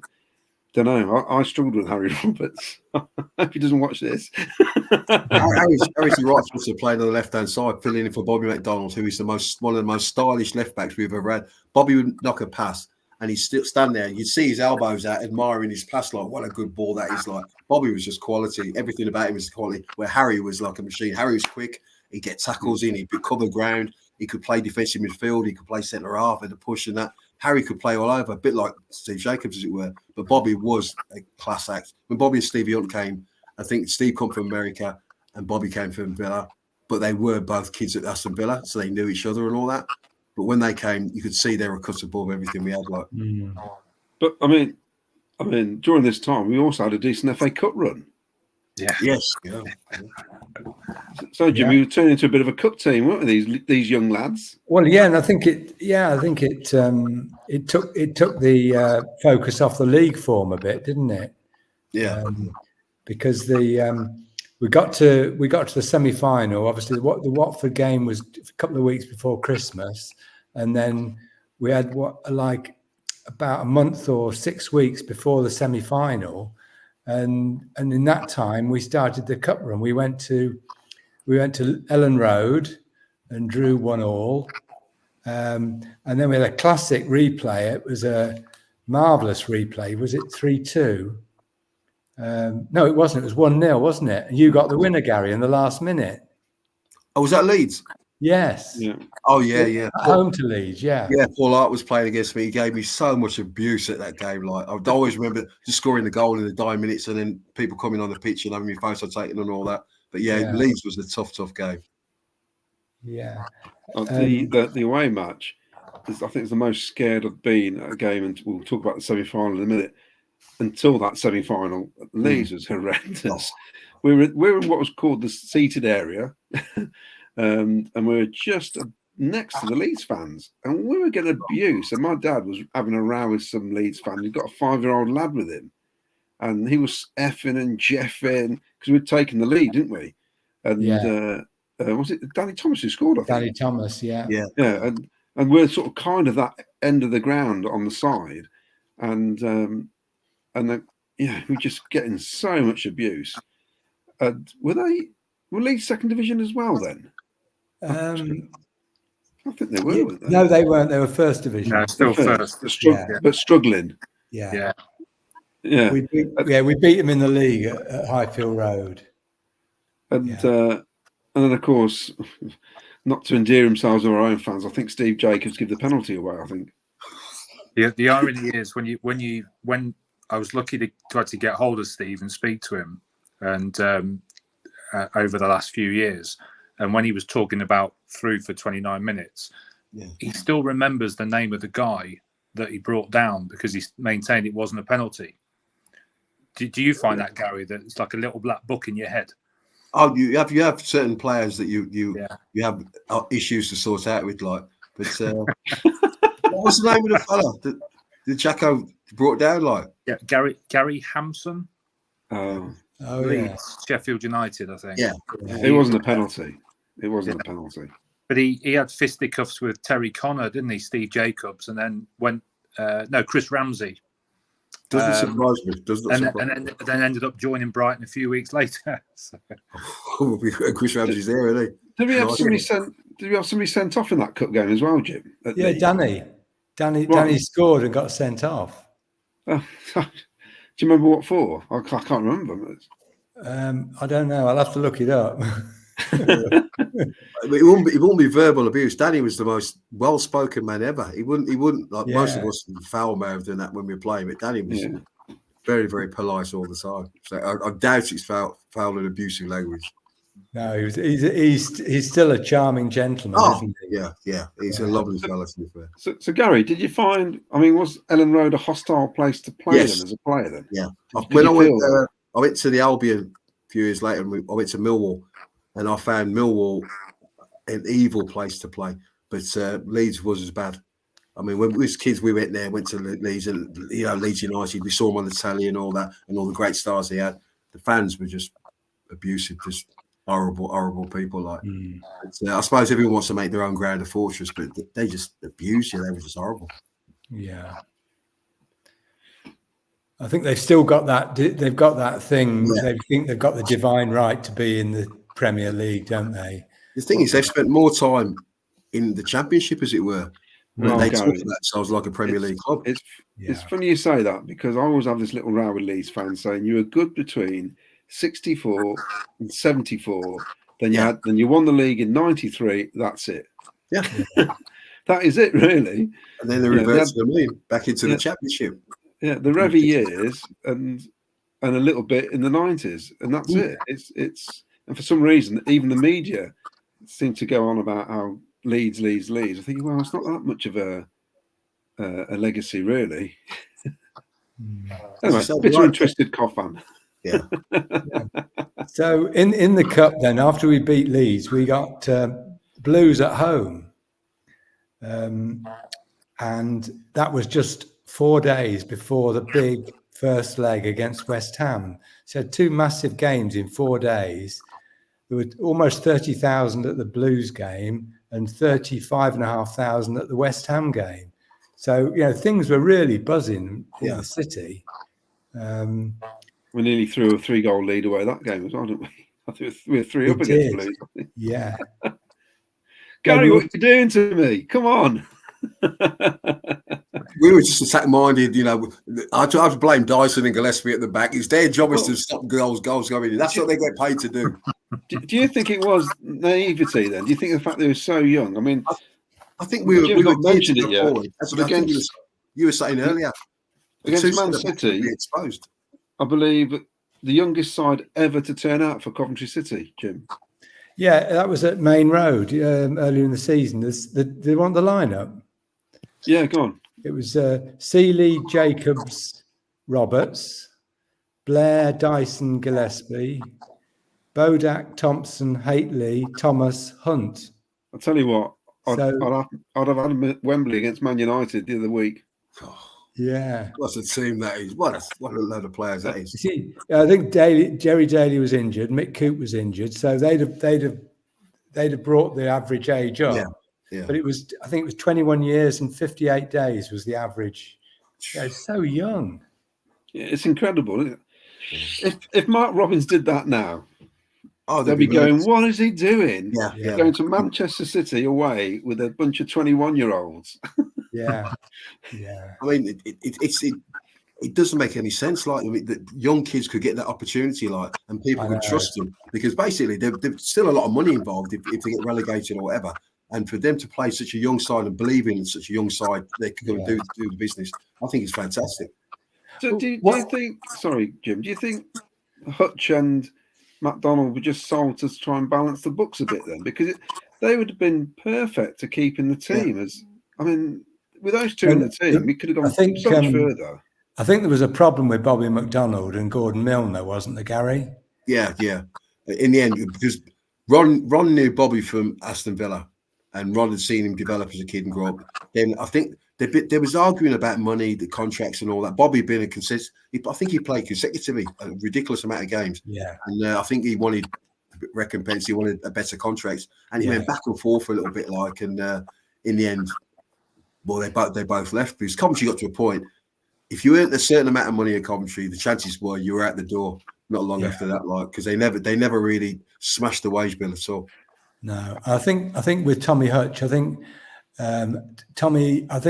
Speaker 2: Don't know. I struggled with Harry Roberts. I hope he doesn't watch this.
Speaker 5: Harry's the right footer playing on the left-hand side, filling in for Bobby McDonald, who is one of the most stylish left-backs we've ever had. Bobby would knock a pass, and he'd still stand there. You'd see his elbows out, admiring his pass, like, what a good ball that is. Like, Bobby was just quality. Everything about him was quality, where Harry was like a machine. Harry was quick. He'd get tackles in. He'd cover ground. He could play defensive midfield. He could play centre half and the push and that. Harry could play all over, a bit like Steve Jacobs, as it were. But Bobby was a class act. When Bobby and Stevie Hunt came, I think Steve come from America and Bobby came from Villa. But they were both kids at Aston Villa, so they knew each other and all that. But when they came, you could see they were cut above everything we had. Like,
Speaker 2: But I mean, during this time, we also had a decent FA Cup run.
Speaker 5: Yeah. Yes. Yeah.
Speaker 2: So, Jim, you turned into a bit of a cup team, weren't we? These young lads.
Speaker 3: Well, yeah, and I think it took the focus off the league form a bit, didn't it?
Speaker 5: Yeah.
Speaker 3: Because we got to the semi-final. Obviously, the Watford game was a couple of weeks before Christmas, and then we had about a month or 6 weeks before the semi-final, and in that time we started the cup run. We went to Ellen Road and drew 1-1, and then we had a classic replay. It was a marvellous replay. Was it 3-2? No, it wasn't. It was 1-0, wasn't it? And you got the winner, Gary, in the last minute.
Speaker 5: Oh, was that Leeds?
Speaker 3: Yes.
Speaker 2: Yeah.
Speaker 5: Oh, yeah.
Speaker 3: At home to Leeds, yeah.
Speaker 5: Yeah, Paul Hart was playing against me. He gave me so much abuse at that game. Like, I would always remember just scoring the goal in the dying minutes and then people coming on the pitch and having me photo taken and all that. But yeah, Leeds was a tough game.
Speaker 3: Yeah.
Speaker 2: The away match, I think it's the most scared I've been at a game, and we'll talk about the semi-final in a minute. Until that semi-final, Leeds was horrendous. We were in what was called the seated area, and we were just next to the Leeds fans, and we were getting abuse. And my dad was having a row with some Leeds fan. He'd got a 5-year-old lad with him, and he was effing and jeffing because we'd taken the lead, didn't we? And was it Danny Thomas who scored? I think
Speaker 3: Danny Thomas, yeah.
Speaker 2: And we're sort of kind of that end of the ground on the side, and then, we're just getting so much abuse. Were Leeds second division as well then? I think they were, weren't they?
Speaker 3: No, they weren't. They were first division.
Speaker 4: No, still first.
Speaker 2: But struggling.
Speaker 3: Yeah.
Speaker 2: We
Speaker 3: beat them in the league at Highfield Road.
Speaker 2: And then, of course, not to endear themselves or our own fans, I think Steve Jacobs gave the penalty away, I think.
Speaker 4: The irony is when I was lucky to try to get hold of Steve and speak to him, and over the last few years, and when he was talking about through for 29 minutes, he still remembers the name of the guy that he brought down because he maintained it wasn't a penalty. Do you find that, Gary, that it's like a little black book in your head?
Speaker 5: Oh, you have certain players that you have issues to sort out with, like, but What's the name of the fella that Jacko brought down? Like,
Speaker 4: Yeah, Garry Thompson.
Speaker 2: Oh,
Speaker 4: Leeds, Sheffield United, I think.
Speaker 5: Yeah.
Speaker 2: it wasn't a penalty. It wasn't a penalty.
Speaker 4: But he had fisticuffs with Terry Connor, didn't he? Steve Jacobs, and then Chris Ramsey.
Speaker 5: Doesn't surprise me. Doesn't surprise me.
Speaker 4: And then ended up joining Brighton a few weeks later. So.
Speaker 5: Chris Ramsey's there, isn't he?
Speaker 2: Did we have somebody sent off in that cup game as well, Jim?
Speaker 3: Yeah, Danny scored and got sent off.
Speaker 2: Oh, do you remember what for? I can't remember.
Speaker 3: I don't know. I'll have to look it up.
Speaker 5: It wouldn't be verbal abuse. Danny was the most well-spoken man ever. He wouldn't like most of us foul mouthed and that when we were playing, but Danny was very, very polite all the time. So I doubt it's foul and abusive language.
Speaker 3: No, he's still a charming gentleman, isn't he?
Speaker 5: Yeah. He's a lovely fella, to be fair.
Speaker 2: So Gary, did you find? I mean, was Ellen Road a hostile place to play them as a player? Then,
Speaker 5: yeah. When I went to the Albion a few years later, and I went to Millwall, and I found Millwall an evil place to play, but Leeds was as bad. I mean, when we was kids, we went to Leeds, and Leeds United. We saw them on the telly and all that, and all the great stars they had. The fans were just abusive, just horrible people. Like, I suppose everyone wants to make their own ground a fortress, but they just abused you. They were just horrible.
Speaker 3: Yeah. I think they've still got that. They've got that thing. Yeah. They think they've got the divine right to be in the Premier League, don't they?
Speaker 5: The thing is, they've spent more time in the Championship, as it were. They talk about themselves like a Premier League club.
Speaker 2: It's funny you say that, because I always have this little row with Leeds fans saying you were good between 64 and 74. Then you won the league in 93. That's it.
Speaker 5: Yeah,
Speaker 2: that is it, really.
Speaker 5: And then they revert to the league back into the Championship.
Speaker 2: Yeah, the Revy years and a little bit in the 90s, and that's it. It's and for some reason, even the media seem to go on about how Leeds. I think, well, it's not that much of a legacy, really. Anyway, bitter and twisted coffin.
Speaker 5: Yeah.
Speaker 3: So in the cup, then, after we beat Leeds, we got Blues at home, and that was just 4 days before the big first leg against West Ham. So 2 massive games in 4 days. There were almost 30,000 at the Blues game and 35,500 at the West Ham game. So, things were really buzzing in the city.
Speaker 2: We nearly threw a 3-goal lead away that game as well, didn't we? I think we were 3 up against Blues.
Speaker 3: Yeah.
Speaker 2: Gary, what are you doing to me? Come on.
Speaker 5: We were just attack-minded, I have to blame Dyson and Gillespie at the back. It's their job is to stop goals going in. That's what they get paid to do.
Speaker 2: Do you think it was naivety then? Do you think the fact they were so young? I mean,
Speaker 5: I think we were
Speaker 2: mentioned it yet.
Speaker 5: That's what you were saying earlier.
Speaker 2: Against Man City,
Speaker 5: exposed. I
Speaker 2: believe the youngest side ever to turn out for Coventry City, Jim.
Speaker 3: Yeah, that was at Main Road earlier in the season. They want the lineup.
Speaker 2: Yeah, go on.
Speaker 3: It was Seeley, Jacobs, Roberts, Blair, Dyson, Gillespie, Bodak, Thompson, Haitley, Thomas, Hunt.
Speaker 2: I'll tell you what, I'd have had Wembley against Man United the other week.
Speaker 3: Yeah.
Speaker 5: What a team that is. What a load of players that is.
Speaker 3: See, I think Jerry Daly was injured, Mick Coote was injured, so they'd have brought the average age up.
Speaker 5: Yeah.
Speaker 3: But I think it was 21 years and 58 days was the average. It's so young.
Speaker 2: Yeah, it's incredible, isn't it? If Mark Robbins did that now, they'd be going, what is he doing?
Speaker 5: Yeah.
Speaker 2: Going to Manchester City away with a bunch of 21-year-olds.
Speaker 3: Yeah.
Speaker 5: I mean, it doesn't make any sense. Like, the young kids could get that opportunity, and people could trust them, because basically there's still a lot of money involved if they get relegated or whatever. And for them to play such a young side and believe in such a young side, they can go and do the business. I think it's fantastic.
Speaker 2: So do you think? Sorry, Jim. Do you think Hutch and McDonald were just sold to try and balance the books a bit then? Because they would have been perfect to keep in the team. With those two in the team, we could have gone so much further.
Speaker 3: I think there was a problem with Bobby McDonald and Gordon Milner, wasn't there, Gary?
Speaker 5: Yeah. In the end, because Ron knew Bobby from Aston Villa, and Ron had seen him develop as a kid and grow up. Then I think They was arguing about money, the contracts, and all that. Bobby being a consistent, I think he played consecutively a ridiculous amount of games.
Speaker 3: Yeah,
Speaker 5: and I think he wanted recompense. He wanted a better contract, and he went back and forth for a little bit, and in the end, well, they both left because Coventry got to a point. If you earned a certain amount of money in Coventry, the chances were you were out the door not long after that, because they never really smashed the wage bill at all.
Speaker 3: No, I think with Tommy Hutch, I think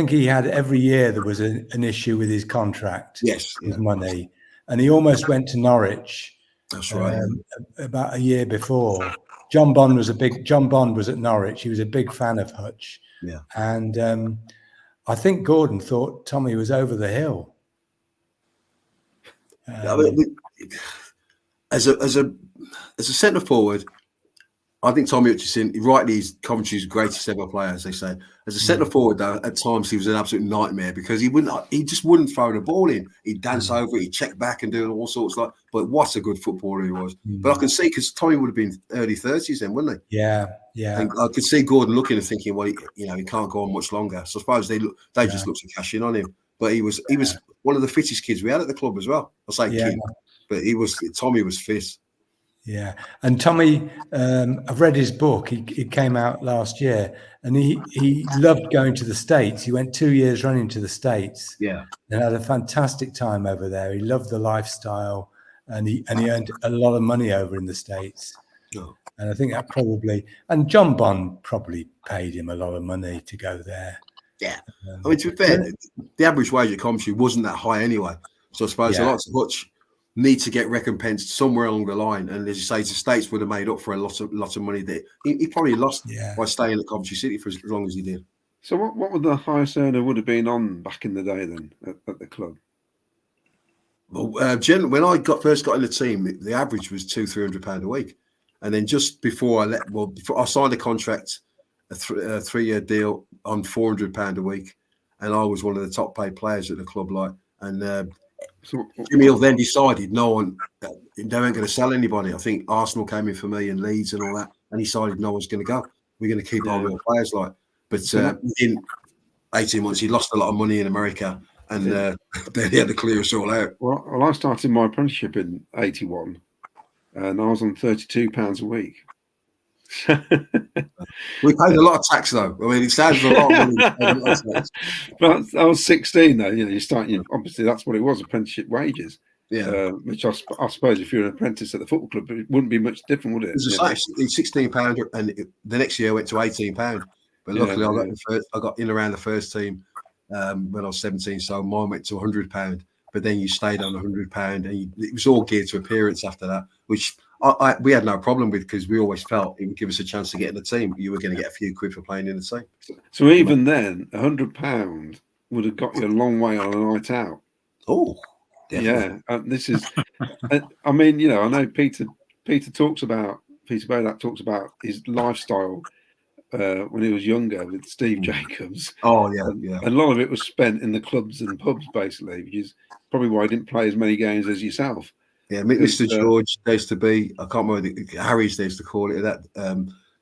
Speaker 3: he had every year there was an issue with his contract.
Speaker 5: Yes,
Speaker 3: his money, and he almost went to Norwich.
Speaker 5: That's right.
Speaker 3: About a year before, John Bond was at Norwich. He was a big fan of Hutch.
Speaker 5: Yeah,
Speaker 3: and I think Gordon thought Tommy was over the hill.
Speaker 5: As a centre forward, I think Tommy Hutchison, rightly, is Coventry's greatest ever player, as they say. As a centre forward, though, at times he was an absolute nightmare because he just wouldn't throw the ball in. He'd dance over it, he'd check back and do all sorts but what a good footballer he was. But I can see, because Tommy would have been early 30s then, wouldn't he?
Speaker 3: Yeah.
Speaker 5: And I could see Gordon looking and thinking, well, he can't go on much longer. So I suppose they just looked to cash in on him. But he was one of the fittest kids we had at the club as well. I say kid, but Tommy was fit.
Speaker 3: Yeah, and Tommy, I've read his book. He came out last year, and he loved going to the States. He went 2 years running to the States.
Speaker 5: Yeah,
Speaker 3: and had a fantastic time over there. He loved the lifestyle, and he earned a lot of money over in the States.
Speaker 5: Oh.
Speaker 3: And I think that and John Bond probably paid him a lot of money to go there.
Speaker 5: Yeah, I mean, to be fair, the average wage at Coventry wasn't that high anyway. So I suppose a lot of Hutch need to get recompensed somewhere along the line, and as you say, the States would have made up for a lot of money that he probably lost by staying at Coventry City for as long as he did.
Speaker 2: So what would the highest earner would have been on back in the day then at the club?
Speaker 5: Well, when I first got in the team, the average was £200-300 a week, and then just before I signed a contract, a 3-year deal on £400 a week, and I was one of the top paid players at the club, So Jimmy Hill then decided they weren't going to sell anybody. I think Arsenal came in for me and Leeds and all that, and he decided no one's going to go. We're going to keep our real players But in 18 months, he lost a lot of money in America, and then he had to clear us all out.
Speaker 2: Well, I started my apprenticeship in '81, and I was on £32 a week.
Speaker 5: We paid a lot of tax, though. I mean, it sounds a lot of money.
Speaker 2: But I was 16, though. You start. Obviously, that's what it was: apprenticeship wages.
Speaker 5: Yeah.
Speaker 2: Which I suppose, if you're an apprentice at the football club, it wouldn't be much different, would it?
Speaker 5: It was £16, and the next year went to £18. But luckily, I got in around the first team when I was 17, so mine went to £100. But then you stayed on £100, and it was all geared to appearance after that, which we had no problem with, because we always felt it would give us a chance to get in the team. You were going to get a few quid for playing in the team.
Speaker 2: So even then, £100 would have got you a long way on a night out.
Speaker 5: Oh, definitely.
Speaker 2: Yeah. This is. I mean, I know Peter Badak talks about his lifestyle when he was younger with Steve Jacobs.
Speaker 5: Oh yeah.
Speaker 2: A lot of it was spent in the clubs and pubs, basically, which is probably why he didn't play as many games as yourself.
Speaker 5: Yeah, Mr. George, there used to be, I can't remember, Harry's they used to call it that.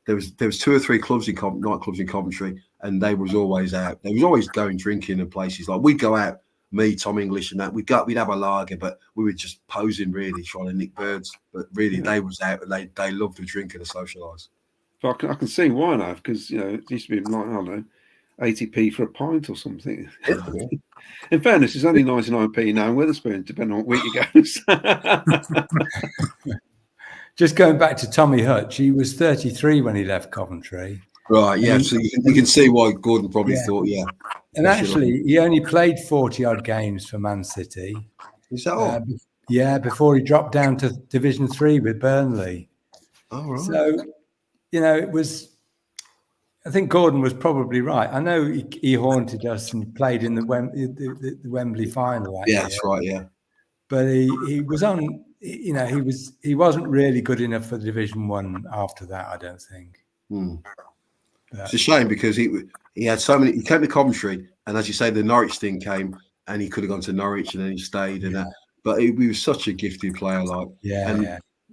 Speaker 5: There was 2 or 3 nightclubs in Coventry, and they was always out. They was always going drinking in places. Like, we'd go out, me, Tom English, and that. We'd have a lager, but we were just posing, really, trying to nick birds. But really, they was out, and they loved to drink and to socialise.
Speaker 2: But I can see why now, because it used to be like, I don't know, 80p for a pint or something.
Speaker 5: Yeah.
Speaker 2: In fairness, it's only 99p now in Wetherspoon, depending on what week it goes.
Speaker 3: Just going back to Tommy Hutch, he was 33 when he left Coventry.
Speaker 5: Right, yeah. So you can see why Gordon probably thought,
Speaker 3: And actually, he only played 40-odd games for Man City.
Speaker 5: Is that all?
Speaker 3: Before he dropped down to Division 3 with Burnley.
Speaker 5: Oh, right.
Speaker 3: So, it was... I think Gordon was probably right. I know he haunted us and played in the Wembley final.
Speaker 5: That's right. Yeah,
Speaker 3: but he was on. He wasn't really good enough for Division 1 after that, I don't think.
Speaker 5: It's a shame, because he had so many. He came to Coventry, and as you say, the Norwich thing came, and he could have gone to Norwich, and then he stayed. And but he was such a gifted player,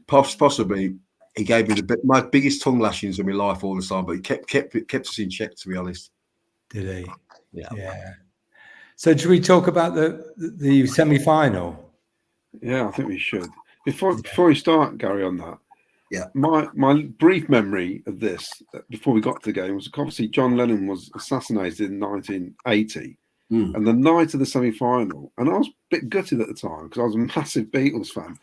Speaker 5: possibly. He gave me my biggest tongue lashings of my life all the time, but he kept us in check, to be honest.
Speaker 3: Did he?
Speaker 5: Yeah.
Speaker 3: So should we talk about the semi-final?
Speaker 2: Yeah, I think we should. Before we start, Gary, on that.
Speaker 5: Yeah.
Speaker 2: My brief memory of this before we got to the game was obviously John Lennon was assassinated in 1980, and the night of the semi-final, and I was a bit gutted at the time because I was a massive Beatles fan.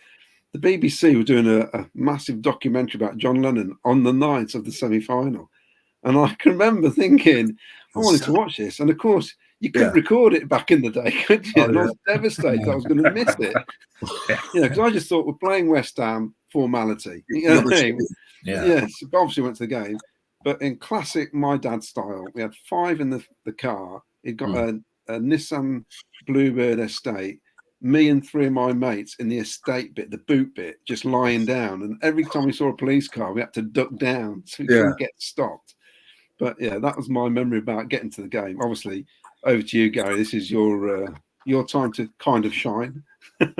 Speaker 2: The BBC were doing a massive documentary about John Lennon on the night of the semi-final, and I can remember thinking I wanted to watch this, and of course you couldn't record it back in the day, could you? And I was devastated I was going to miss it. Because I just thought we're playing West Ham, formality. You know what I mean? Yes, obviously went to the game, but in classic my dad style, we had 5 in the car. He'd got a Nissan Bluebird Estate. Me and 3 of my mates in the estate bit, the boot bit, just lying down. And every time we saw a police car, we had to duck down so we couldn't get stopped. But yeah, that was my memory about getting to the game. Obviously, over to you, Gary. This is your time to kind of shine.
Speaker 5: Steve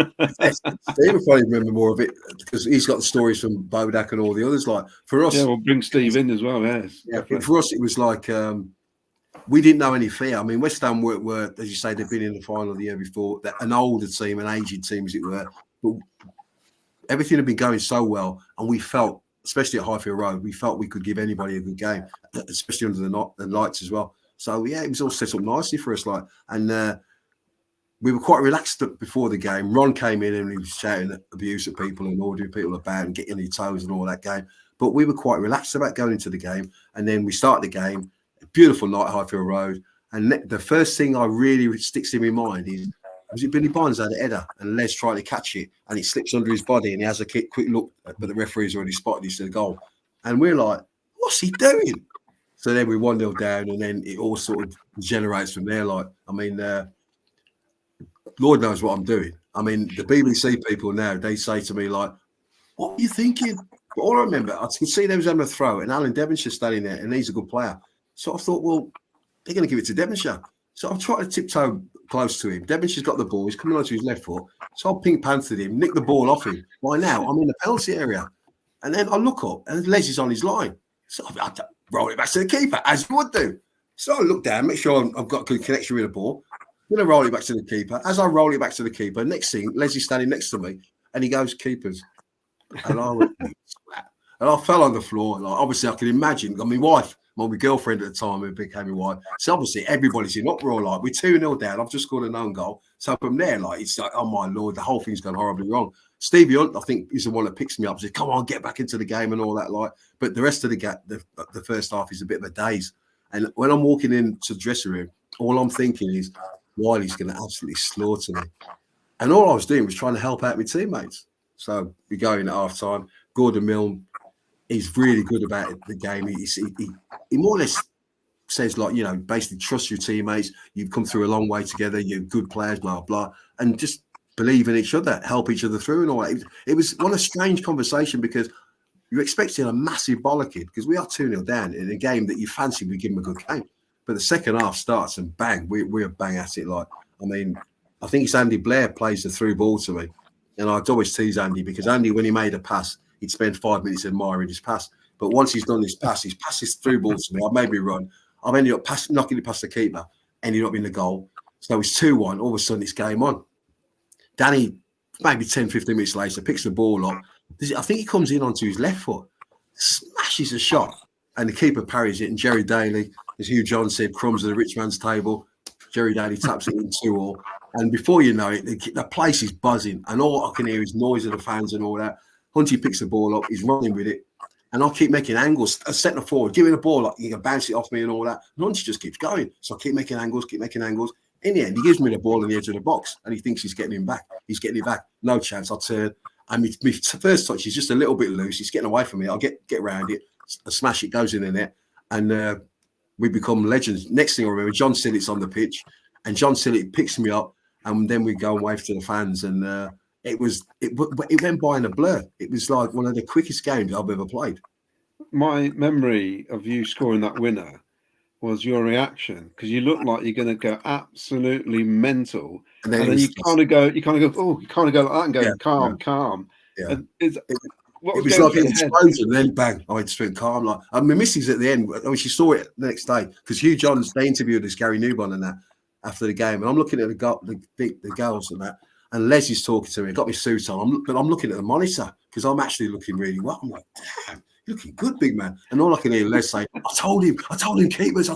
Speaker 5: will probably remember more of it because he's got the stories from Bodak and all the others. Like for us,
Speaker 2: we'll bring Steve in as well. Yes,
Speaker 5: for us, it was like we didn't know any fear. I mean, West Ham were, as you say, they've been in the final the year before. An older team, an aged team, as it were. But everything had been going so well, and we felt, especially at Highfield Road, we felt we could give anybody a good game, especially under the lights as well. So yeah, it was all set up nicely for us. And we were quite relaxed before the game. Ron came in and he was shouting abuse at people and ordering people about and getting on your toes and all that game. But we were quite relaxed about going into the game. And then we start the game, a beautiful night at Highfield Road. And the first thing I really sticks in my mind is, was it Billy Bonds had a header and Les trying to catch it and it slips under his body and he has a quick look, but the referee's already spotted it to the goal. And we're like, what's he doing? So then we 1-0 down and then it all sort of generates from there. Like, I mean, Lord knows what I'm doing. I mean, the BBC people now, they say to me like, what are you thinking? But all I remember, I could see them was having a throw and Alan Devonshire standing there and he's a good player. So I thought, well, they're going to give it to Devonshire. So I'm trying to tiptoe close to him. Devonshire's got the ball. He's coming onto his left foot. So I pink panthered him, nicked the ball off him. By now, I'm in the penalty area. And then I look up and Les is on his line. So I roll it back to the keeper, as you would do. So I look down, make sure I've got a good connection with the ball. I'm going to roll it back to the keeper. As I roll it back to the keeper, next thing, Leslie's standing next to me and he goes, keepers. And I went, and I fell on the floor. Like, obviously, I can imagine. My wife, my girlfriend at the time, who became my wife. So obviously, everybody's in uproar. Like, we're 2-0 down. I've just scored an own goal. So from there, like, it's like, oh my Lord, the whole thing's gone horribly wrong. Stevie Hunt, I think, is the one that picks me up and says, come on, get back into the game and all that. Like, but the rest of the first half is a bit of a daze. And when I'm walking into the dressing room, all I'm thinking is, Wiley's going to absolutely slaughter me. And all I was doing was trying to help out my teammates. So we go in at half time. Gordon Milne is really good about the game. He more or less says, like, you know, basically trust your teammates. You've come through a long way together. You're good players, blah, blah. And just believe in each other, help each other through and all that. It was one a strange conversation because you're expecting a massive bollocking because we are 2-0 down in a game that you fancy we give them a good game. But the second half starts and bang, we're bang at it. Like, I mean, I think it's Andy Blair plays the through ball to me. And I'd always tease Andy because Andy, when he made a pass, he'd spend 5 minutes admiring his pass. But once he's done his pass, he passes through ball to me. I've made me run. I've ended up knocking it past the keeper, ended up in the goal. So it's 2-1. All of a sudden, it's game on. Danny, maybe 10, 15 minutes later, picks the ball up. I think he comes in onto his left foot, smashes a shot, and the keeper parries it. And Jerry Daly, as Hugh John said, crumbs at the rich man's table. Jerry Daly taps it in 2-2. And before you know it, the place is buzzing. And all I can hear is noise of the fans and all that. Hunty picks the ball up. He's running with it. And I keep making angles, setting forward, giving the ball, like, you can bounce it off me and all that. And Hunty just keeps going. So I keep making angles. In the end, he gives me the ball on the edge of the box and he thinks he's getting him back. He's getting it back. No chance. I turn. And my first touch is just a little bit loose. He's getting away from me. I'll get around it. I smash it, goes in the net. And we become legends. Next thing I remember, John Sillett's on the pitch. And John Sillett picks me up. And then we go and wave to the fans. And it went by in a blur. It was like one of the quickest games I've ever played.
Speaker 2: My memory of you scoring that winner was your reaction, because you look like you're going to go absolutely mental, and then you kind of go, like that and go, calm.
Speaker 5: Yeah.
Speaker 2: And it
Speaker 5: was like an explosion, and then bang, I just went calm. Like, and my missus at the end, I mean, she saw it the next day because Hugh Johns, they interviewed us, Gary Newbon and that, after the game, and I'm looking at the girls and that, and Leslie's talking to me. Got my suit on, but I'm looking at the monitor because I'm actually looking really well. I'm like, damn, you're looking good, big man. And all I can hear Les say, I told him keepers.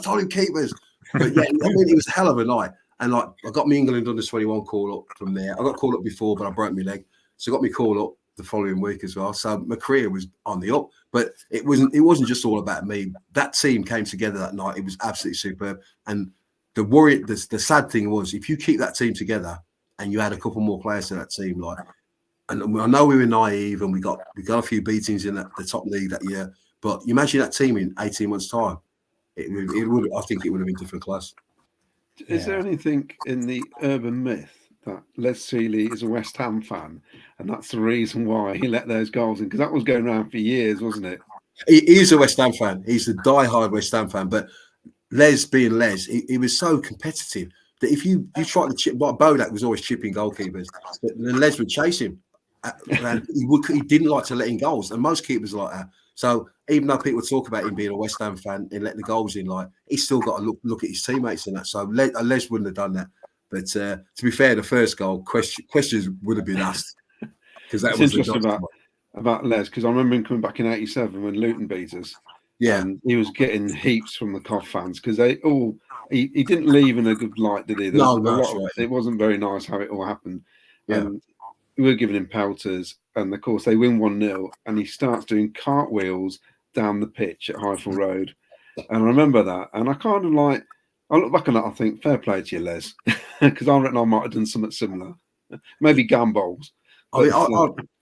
Speaker 5: But yeah, I mean, it was a hell of a night. And like, I got my England under 21 call up from there. I got called up before, but I broke my leg, so I got me call up the following week as well. So my career was on the up. But it wasn't just all about me. That team came together that night. It was absolutely superb. And the sad thing was, if you keep that team together and you add a couple more players to that team, like, and I know we were naive and we got a few beatings in the top league that year, but you imagine that team in 18 months' time, I think it would have been different class.
Speaker 2: Is there anything in the urban myth that Les Seeley is a West Ham fan, and that's the reason why he let those goals in? Because that was going around for years, wasn't it?
Speaker 5: He is a West Ham fan. He's a die-hard West Ham fan. But Les, being Les, he was so competitive that if you tried to chip, like Bodak was always chipping goalkeepers, but then Les would chase him. And he didn't like to let in goals, and most keepers are like that. So even though people talk about him being a West Ham fan and letting the goals in, like, he's still got to look at his teammates and that. So Les wouldn't have done that. But to be fair, the first goal, questions would have been asked, because that was
Speaker 2: interesting about Les, because I remember him coming back in '87 when Luton beat us.
Speaker 5: Yeah,
Speaker 2: and he was getting heaps from the Cov fans because he didn't leave in a good light, did he? It wasn't very nice how it all happened.
Speaker 5: Yeah.
Speaker 2: And we were giving him pelters, and of course they win 1-0, and he starts doing cartwheels down the pitch at Highfield Road. And I remember that, and I look back on that, I think, fair play to you, Les, because I reckon I might have done something similar. Maybe gambols.
Speaker 5: I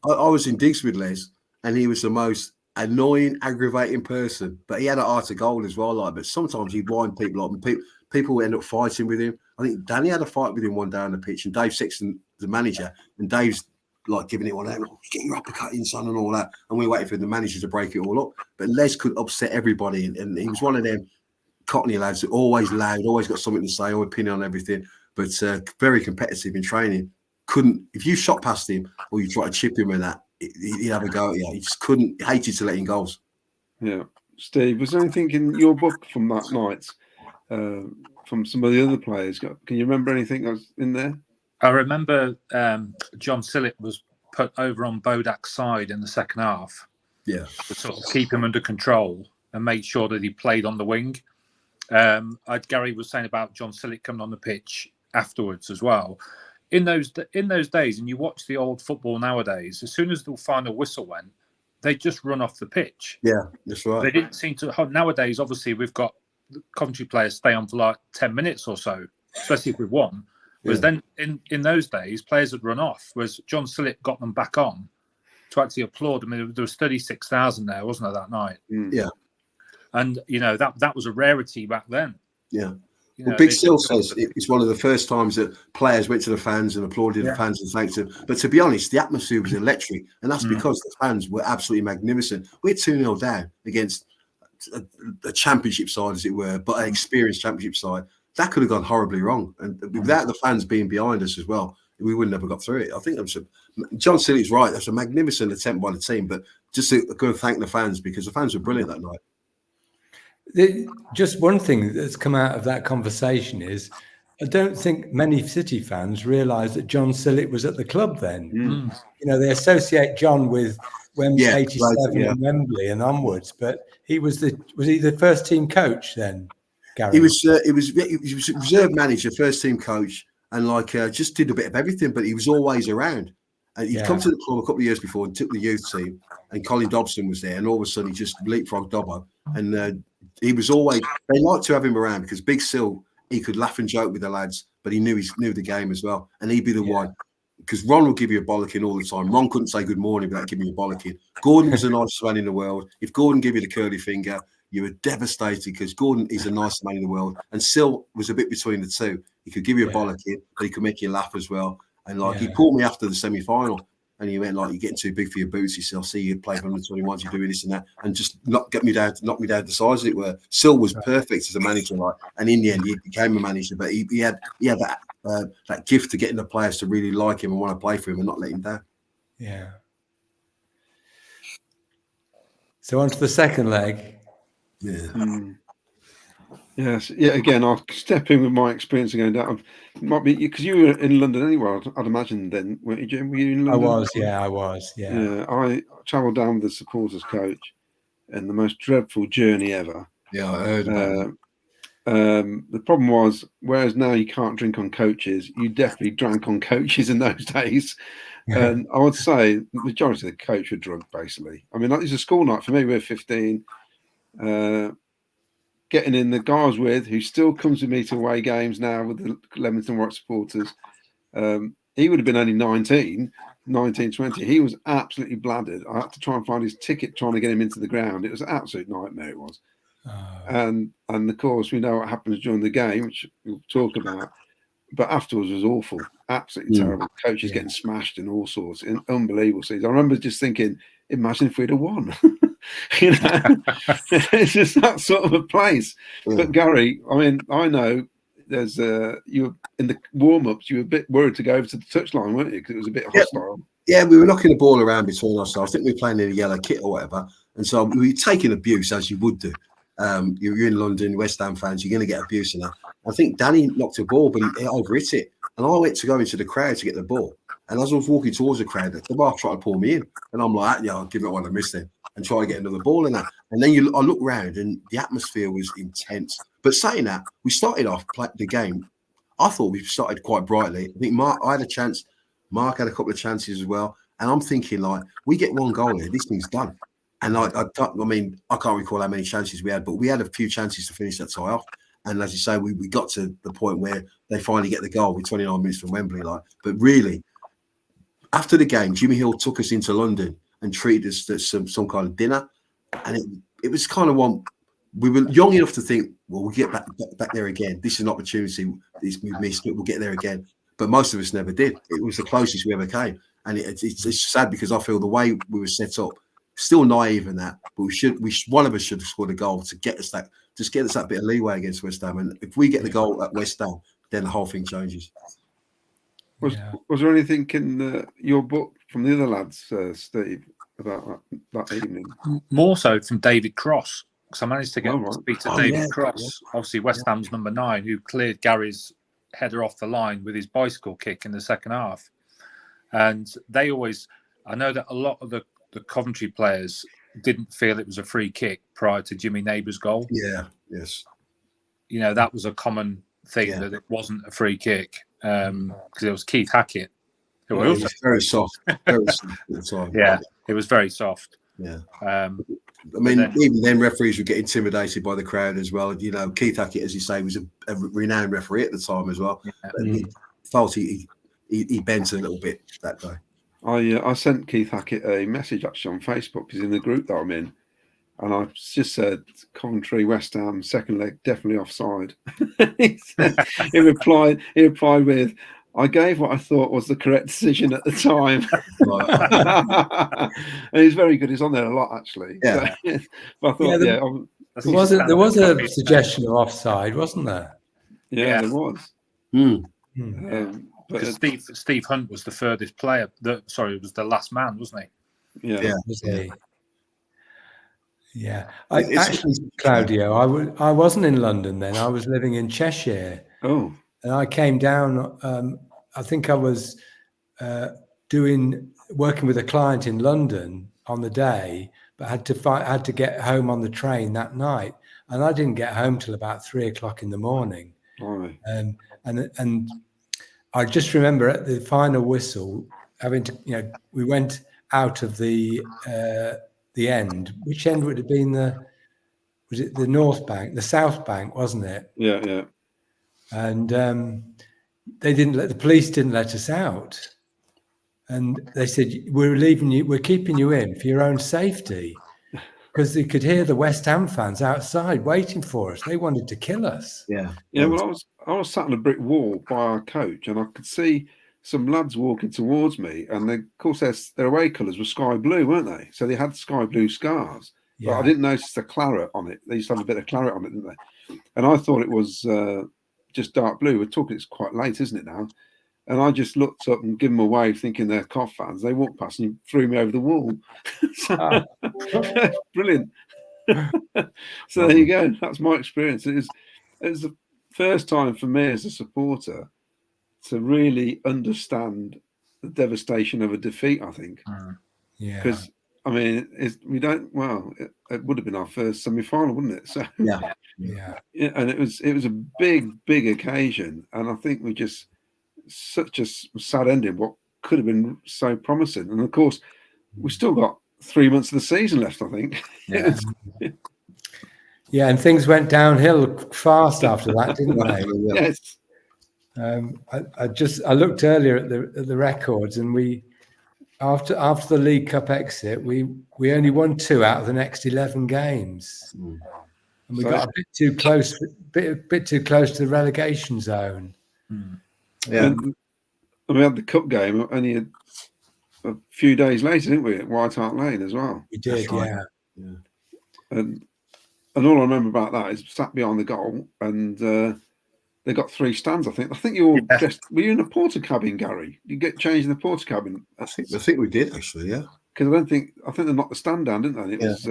Speaker 5: was in digs with Les, and he was the most annoying, aggravating person, but he had an art of goal as well. But sometimes he'd wind people up, and people would end up fighting with him. I think Danny had a fight with him one day on the pitch, and Dave Sexton, the manager, and Dave's like giving it one out, get your uppercut in, son, and all that. And we waited for the manager to break it all up. But Les could upset everybody, and he was one of them Cockney lads that always loud, always got something to say, always opinion on everything, but very competitive in training. If you shot past him or you try to chip him with that, he'd have a go at you. He just couldn't. He hated to let in goals.
Speaker 2: Yeah, Steve, was there anything in your book from that night, from some of the other players? Can you remember anything that was in there?
Speaker 4: I remember John Sillett was put over on Bodak's side in the second half.
Speaker 5: Yeah,
Speaker 4: to sort of keep him under control and make sure that he played on the wing. Gary was saying about John Sillett coming on the pitch afterwards as well. In those days, and you watch the old football nowadays, as soon as the final whistle went, they just run off the pitch.
Speaker 5: Yeah, that's right.
Speaker 4: They didn't seem to. Nowadays, obviously, we've got Coventry players stay on for like 10 minutes or so, especially if we've won. Whereas then in those days, players would run off. Whereas John Sillett got them back on to actually applaud. I mean, there was 36,000 there, wasn't there, that night?
Speaker 5: Yeah.
Speaker 4: And, that was a rarity back then.
Speaker 5: Yeah. Well, Big Sill says it's one of the first times that players went to the fans and applauded the fans and thanked them. But to be honest, the atmosphere was electric, and that's because the fans were absolutely magnificent. We're 2-0 down against a championship side, as it were, but an experienced championship side. That could have gone horribly wrong. And without the fans being behind us as well, we would never got through it. I think John Sillett's right. That's a magnificent attempt by the team, but just to go and thank the fans, because the fans were brilliant that night.
Speaker 3: Just one thing that's come out of that conversation is I don't think many City fans realise that John Sillett was at the club then. They associate John with Wembley 87 and Wembley and onwards, but was he the first team coach then, Gary?
Speaker 5: He was reserve manager, first team coach, and just did a bit of everything, but he was always around. And he'd come to the club a couple of years before and took the youth team, and Colin Dobson was there, and all of a sudden he just leapfrogged Dobbo. And he was always, they liked to have him around because Big Sill, he could laugh and joke with the lads, but he knew the game as well. And he'd be the one, because Ron would give you a bollocking all the time. Ron couldn't say good morning without giving you a bollocking. Gordon was the nicest man in the world. If Gordon gave you the curly finger, you were devastated because Gordon is the nicest man in the world. And Sill was a bit between the two. He could give you a bollocking, but he could make you laugh as well. And he called me after the semi-final, and he went you're getting too big for your boots. He said, I'll see you play for under 21s, you're doing this and that, and just knock me down to size, as it were. Sill was perfect as a manager, and in the end he became a manager, but he had that gift to getting the players to really like him and want to play for him and not let him down.
Speaker 3: Yeah. So on to the second leg.
Speaker 5: Yeah.
Speaker 2: Yes, yeah. Again, I'll step in with my experience of going down. Might be because you were in London anyway. I'd imagine then, weren't you, Jim? Were you in London?
Speaker 3: I was. Yeah.
Speaker 2: Yeah, I travelled down with the supporters coach, and the most dreadful journey ever.
Speaker 5: Yeah, I heard about
Speaker 2: The problem was, whereas now you can't drink on coaches, you definitely drank on coaches in those days. And I would say the majority of the coach were drunk, basically. I mean, like, it's a school night for me. We were 15. Getting in the guy I was with, who still comes with me to away games now with the Leamington Warwick supporters. He would have been only 19, 20. He was absolutely bladdered. I had to try and find his ticket, trying to get him into the ground. It was an absolute nightmare, it was. And of course, we know what happens during the game, which we'll talk about. But afterwards was awful, absolutely terrible. Coaches getting smashed and all sorts, unbelievable scenes. I remember just thinking, imagine if we'd have won. You know, it's just that sort of a place. But Garry, I mean, I know there's you in the warm-ups, you were a bit worried to go over to the touchline, weren't you? Because it was a bit hostile.
Speaker 5: Yeah, we were knocking the ball around between ourselves. I think we were playing in a yellow kit or whatever, and so we were taking abuse as you would do. You're in London, West Ham fans, you're going to get abuse in that. I think Danny knocked a ball, but he overhit it, and I went to go into the crowd to get the ball. And as I was walking towards the crowd, the bar tried to pull me in, and I'm like, yeah, I'll give it one I missed it, and try to get another ball in that. And then I look round, and the atmosphere was intense. But saying that, we started off the game. I thought we started quite brightly. I think I had a chance. Mark had a couple of chances as well. And I'm thinking, like, we get one goal here, this thing's done. And I mean, I can't recall how many chances we had, but we had a few chances to finish that tie off. And as you say, we got to the point where they finally get the goal with 29 minutes from Wembley. But really, after the game, Jimmy Hill took us into London and treated us to some kind of dinner. And it was kind of one, we were young enough to think, well, we'll get back there again. This is an opportunity. We've missed it. We'll get there again. But most of us never did. It was the closest we ever came. And it's sad because I feel the way we were set up, still naive in that, but one of us should have scored a goal to get us that bit of leeway against West Ham. And if we get the goal at West Ham, then the whole thing changes.
Speaker 2: Was there anything in your book from the other lads, Steve, about that evening?
Speaker 4: More so from David Cross, because I managed to speak to David Cross, obviously West Ham's number 9, who cleared Gary's header off the line with his bicycle kick in the second half. And they always, I know that a lot of the Coventry players didn't feel it was a free kick prior to Jimmy Neighbour's goal.
Speaker 5: Yeah, yes.
Speaker 4: You know, that was a common thing, that it wasn't a free kick, because it was Keith Hackett.
Speaker 5: It was very soft. Very soft at the time.
Speaker 4: Yeah, it was very soft.
Speaker 5: Yeah. I mean, even then, referees would get intimidated by the crowd as well. You know, Keith Hackett, as you say, was a renowned referee at the time as well. Yeah. He felt he bent a little bit that day.
Speaker 2: I sent Keith Hackett a message actually on Facebook. He's in the group that I'm in, and I just said Coventry West Ham second leg definitely offside. he replied with, "I gave what I thought was the correct decision at the time." And he's very good. He's on there a lot actually.
Speaker 5: Yeah.
Speaker 2: So, but I thought,
Speaker 3: there was a suggestion of offside, wasn't there?
Speaker 2: Yeah, there was.
Speaker 4: Because Steve Hunt was the furthest player. Was the last man, wasn't
Speaker 2: he? Yeah.
Speaker 3: Was he? Yeah. Actually, Claudio, I wasn't in London then. I was living in Cheshire.
Speaker 2: Oh.
Speaker 3: And I came down. I think I was working with a client in London on the day, but had to get home on the train that night, and I didn't get home till about 3 o'clock in the morning.
Speaker 2: Oh.
Speaker 3: And I just remember at the final whistle having to, we went out of the end. Which end would it have been? Was it the North Bank, the South Bank, wasn't it?
Speaker 2: Yeah.
Speaker 3: And the police didn't let us out, and they said, we're keeping you in for your own safety, because they could hear the West Ham fans outside waiting for us. They wanted to kill us.
Speaker 2: Yeah. Well, I was sat on a brick wall by our coach, and I could see some lads walking towards me, and of course their away colours were sky blue, weren't they? So they had sky blue scarves. Yeah. But I didn't notice the claret on it. They used to have a bit of claret on it, didn't they? And I thought it was just dark blue. We're talking, it's quite late, isn't it now? And I just looked up and gave them a wave, thinking they're Cov fans. They walked past and threw me over the wall. Brilliant. So there you go. That's my experience. it was the first time for me as a supporter to really understand the devastation of a defeat, I think.
Speaker 3: Yeah.
Speaker 2: Because, I mean, it would have been our first semi-final, wouldn't it? So
Speaker 3: Yeah.
Speaker 2: And it was a big occasion. And I think we just, such a sad ending, what could have been so promising. And of course, we still got 3 months of the season left, I think.
Speaker 4: Yeah.
Speaker 3: Yeah, and things went downhill fast after that, didn't they?
Speaker 2: Yes.
Speaker 3: I looked earlier at the records, and we after the League Cup exit, we only won 2 out of the next 11 games, and we got a bit too close, bit too close to the relegation zone.
Speaker 5: Yeah,
Speaker 2: and we had the cup game only a few days later, didn't we, at White Hart Lane as well?
Speaker 3: We did,
Speaker 5: right.
Speaker 3: yeah.
Speaker 2: And all I remember about that is sat behind the goal, and they got 3 stands. I think you all dressed. Were you in a porter cabin, Gary? You get changed in the porter cabin?
Speaker 5: I think we did actually. Yeah,
Speaker 2: because I think they knocked the stand down, didn't they? And it was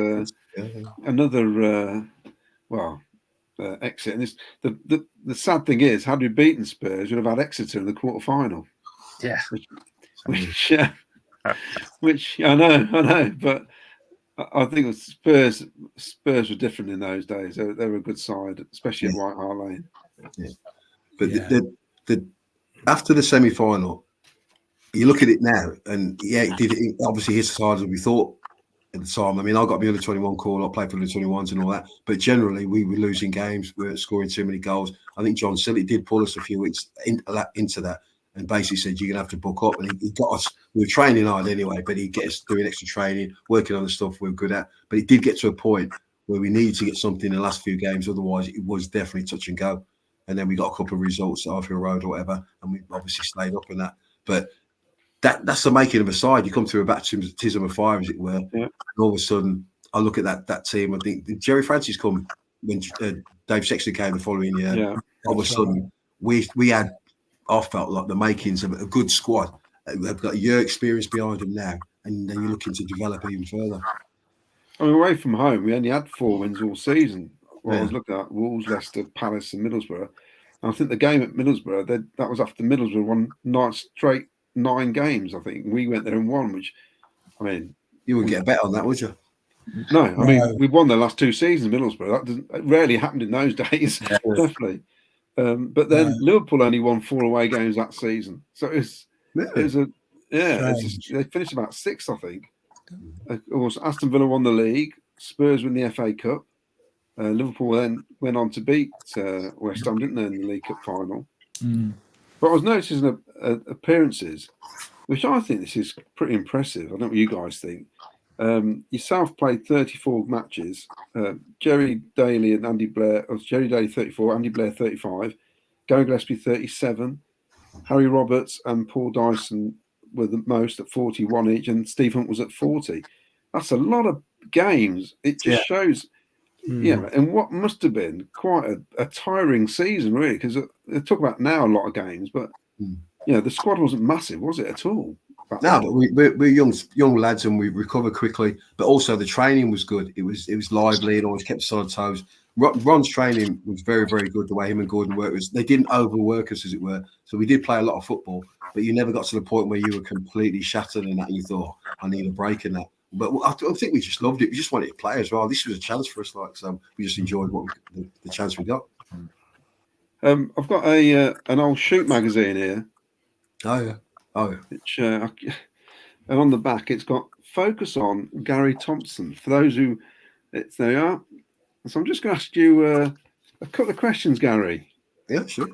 Speaker 2: another exit. And the sad thing is, had we beaten Spurs, we'd have had Exeter in the quarter final.
Speaker 4: Yeah,
Speaker 2: which I know, but I think it was Spurs were different in those days. They were a good side, especially at White Hart Lane.
Speaker 5: Yeah. But the after the semi-final, you look at it now, and it did obviously hit as hard as we thought at the time. I mean, I got my under-21 call. I played for the 21s and all that, but generally we were losing games. We were scoring too many goals. I think John Sillett did pull us a few weeks into that, and basically said you're gonna have to book up. And he got us. We were training hard anyway, but he'd get us doing extra training, working on the stuff we were good at. But it did get to a point where we needed to get something in the last few games. Otherwise, it was definitely touch and go. And then we got a couple of results at Arfield Road or whatever, and we obviously stayed up in that. But that's the making of a side. You come through a baptism of fire, as it were. Yeah. And all of a sudden, I look at that team. I think Jerry Francis come when Dave Sexton came the following year. Yeah. All of a sudden, we had, I felt like the makings of a good squad. They've got a year experience behind them now, and then you're looking to develop even further.
Speaker 2: I mean, away from home, we only had 4 wins all season. Well, I was looking at Wolves, Leicester, Palace, and Middlesbrough. And I think the game at Middlesbrough, that was after Middlesbrough won straight 9 games. I think we went there and won. Which, I mean,
Speaker 5: you wouldn't get a bet on that, would you?
Speaker 2: No, I mean we won the last 2 seasons. Middlesbrough. That rarely happened in those days. Yeah. Definitely. But then Liverpool only won 4 away games that season. So they finished about 6th, I think. Of course, Aston Villa won the league. Spurs won the FA Cup. Liverpool then went on to beat West Ham, didn't they, in the League Cup final? But I was noticing appearances, which I think this is pretty impressive. I don't know what you guys think. Yourself played 34 matches. Jerry Daly and Andy Blair, Jerry Daly 34, Andy Blair 35, Gary Gillespie 37, Harry Roberts and Paul Dyson were the most at 41 each, and Steve Hunt was at 40. That's a lot of games. It just shows... Yeah, and what must have been quite a tiring season, really, because they talk about now a lot of games, but the squad wasn't massive, was it at all?
Speaker 5: No, but we're young lads, and we recovered quickly. But also the training was good. It was lively and always kept us on toes. Ron's training was very, very good. The way him and Gordon worked, they didn't overwork us, as it were. So we did play a lot of football, but you never got to the point where you were completely shattered and that you thought, I need a break in that. But I think we just loved it. We just wanted to play as well. This was a chance for us, so we just enjoyed the chance we got.
Speaker 2: I've got an old Shoot magazine here.
Speaker 5: Oh yeah.
Speaker 2: Which and on the back it's got focus on Garry Thompson. For those who, there you are. So I'm just going to ask you a couple of questions, Gary.
Speaker 5: Yeah, sure.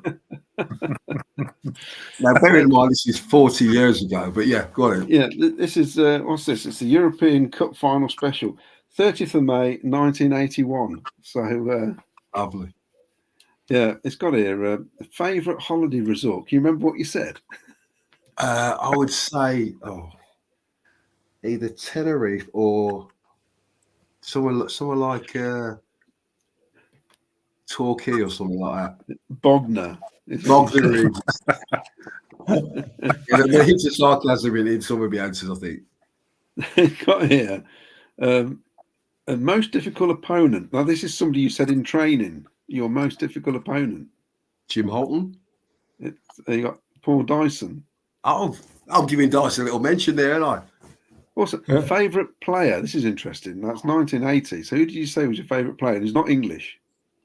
Speaker 5: Now, bear in mind, this is 40 years ago, but yeah, go on.
Speaker 2: Yeah, this is, what's this? It's the European Cup Final Special, 30th of May, 1981. So,
Speaker 5: lovely.
Speaker 2: Yeah, it's got here, a favourite holiday resort. Can you remember what you said?
Speaker 5: I would say, either Tenerife or somewhere like... Torquay or something like that.
Speaker 2: Bognor.
Speaker 5: The hint of sarcasm in some of the answers, I think.
Speaker 2: Got here. A most difficult opponent. Now, this is somebody you said in training. your most difficult opponent?
Speaker 5: Jim Holton.
Speaker 2: You got Paul Dyson.
Speaker 5: Oh, I'm giving Dyson a little mention there, aren't I?
Speaker 2: Also, favourite player. This is interesting. That's 1980. So who did you say was your favourite player? And he's not English.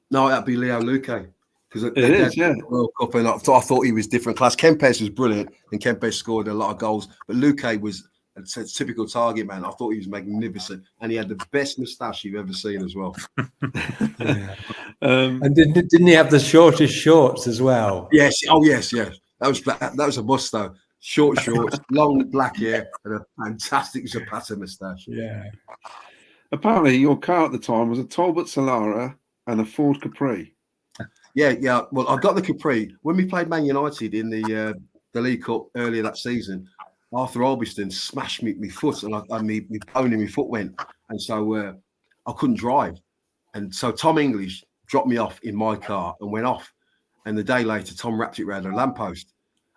Speaker 5: No, that'd be Leo Luque. Because
Speaker 2: it is, yeah.
Speaker 5: World Cup, and I thought he was different class. Kempes was brilliant, and Kempes scored a lot of goals. But Luque was a typical target man. I thought he was magnificent, and he had the best moustache you've ever seen as well.
Speaker 3: And didn't he have the shortest shorts as well?
Speaker 5: Yes. Oh, yes. That was a must though. Short shorts, long black hair, and a fantastic Zapata moustache.
Speaker 3: Yeah.
Speaker 2: Apparently, your car at the time was a Talbot Solara and a Ford Capri.
Speaker 5: Yeah. Well, I got the Capri when we played Man United in the League Cup earlier that season. Arthur Albiston smashed me my foot, and my bone in my foot went, and so I couldn't drive. And so Tom English dropped me off in my car and went off. And the day later, Tom wrapped it around a lamppost.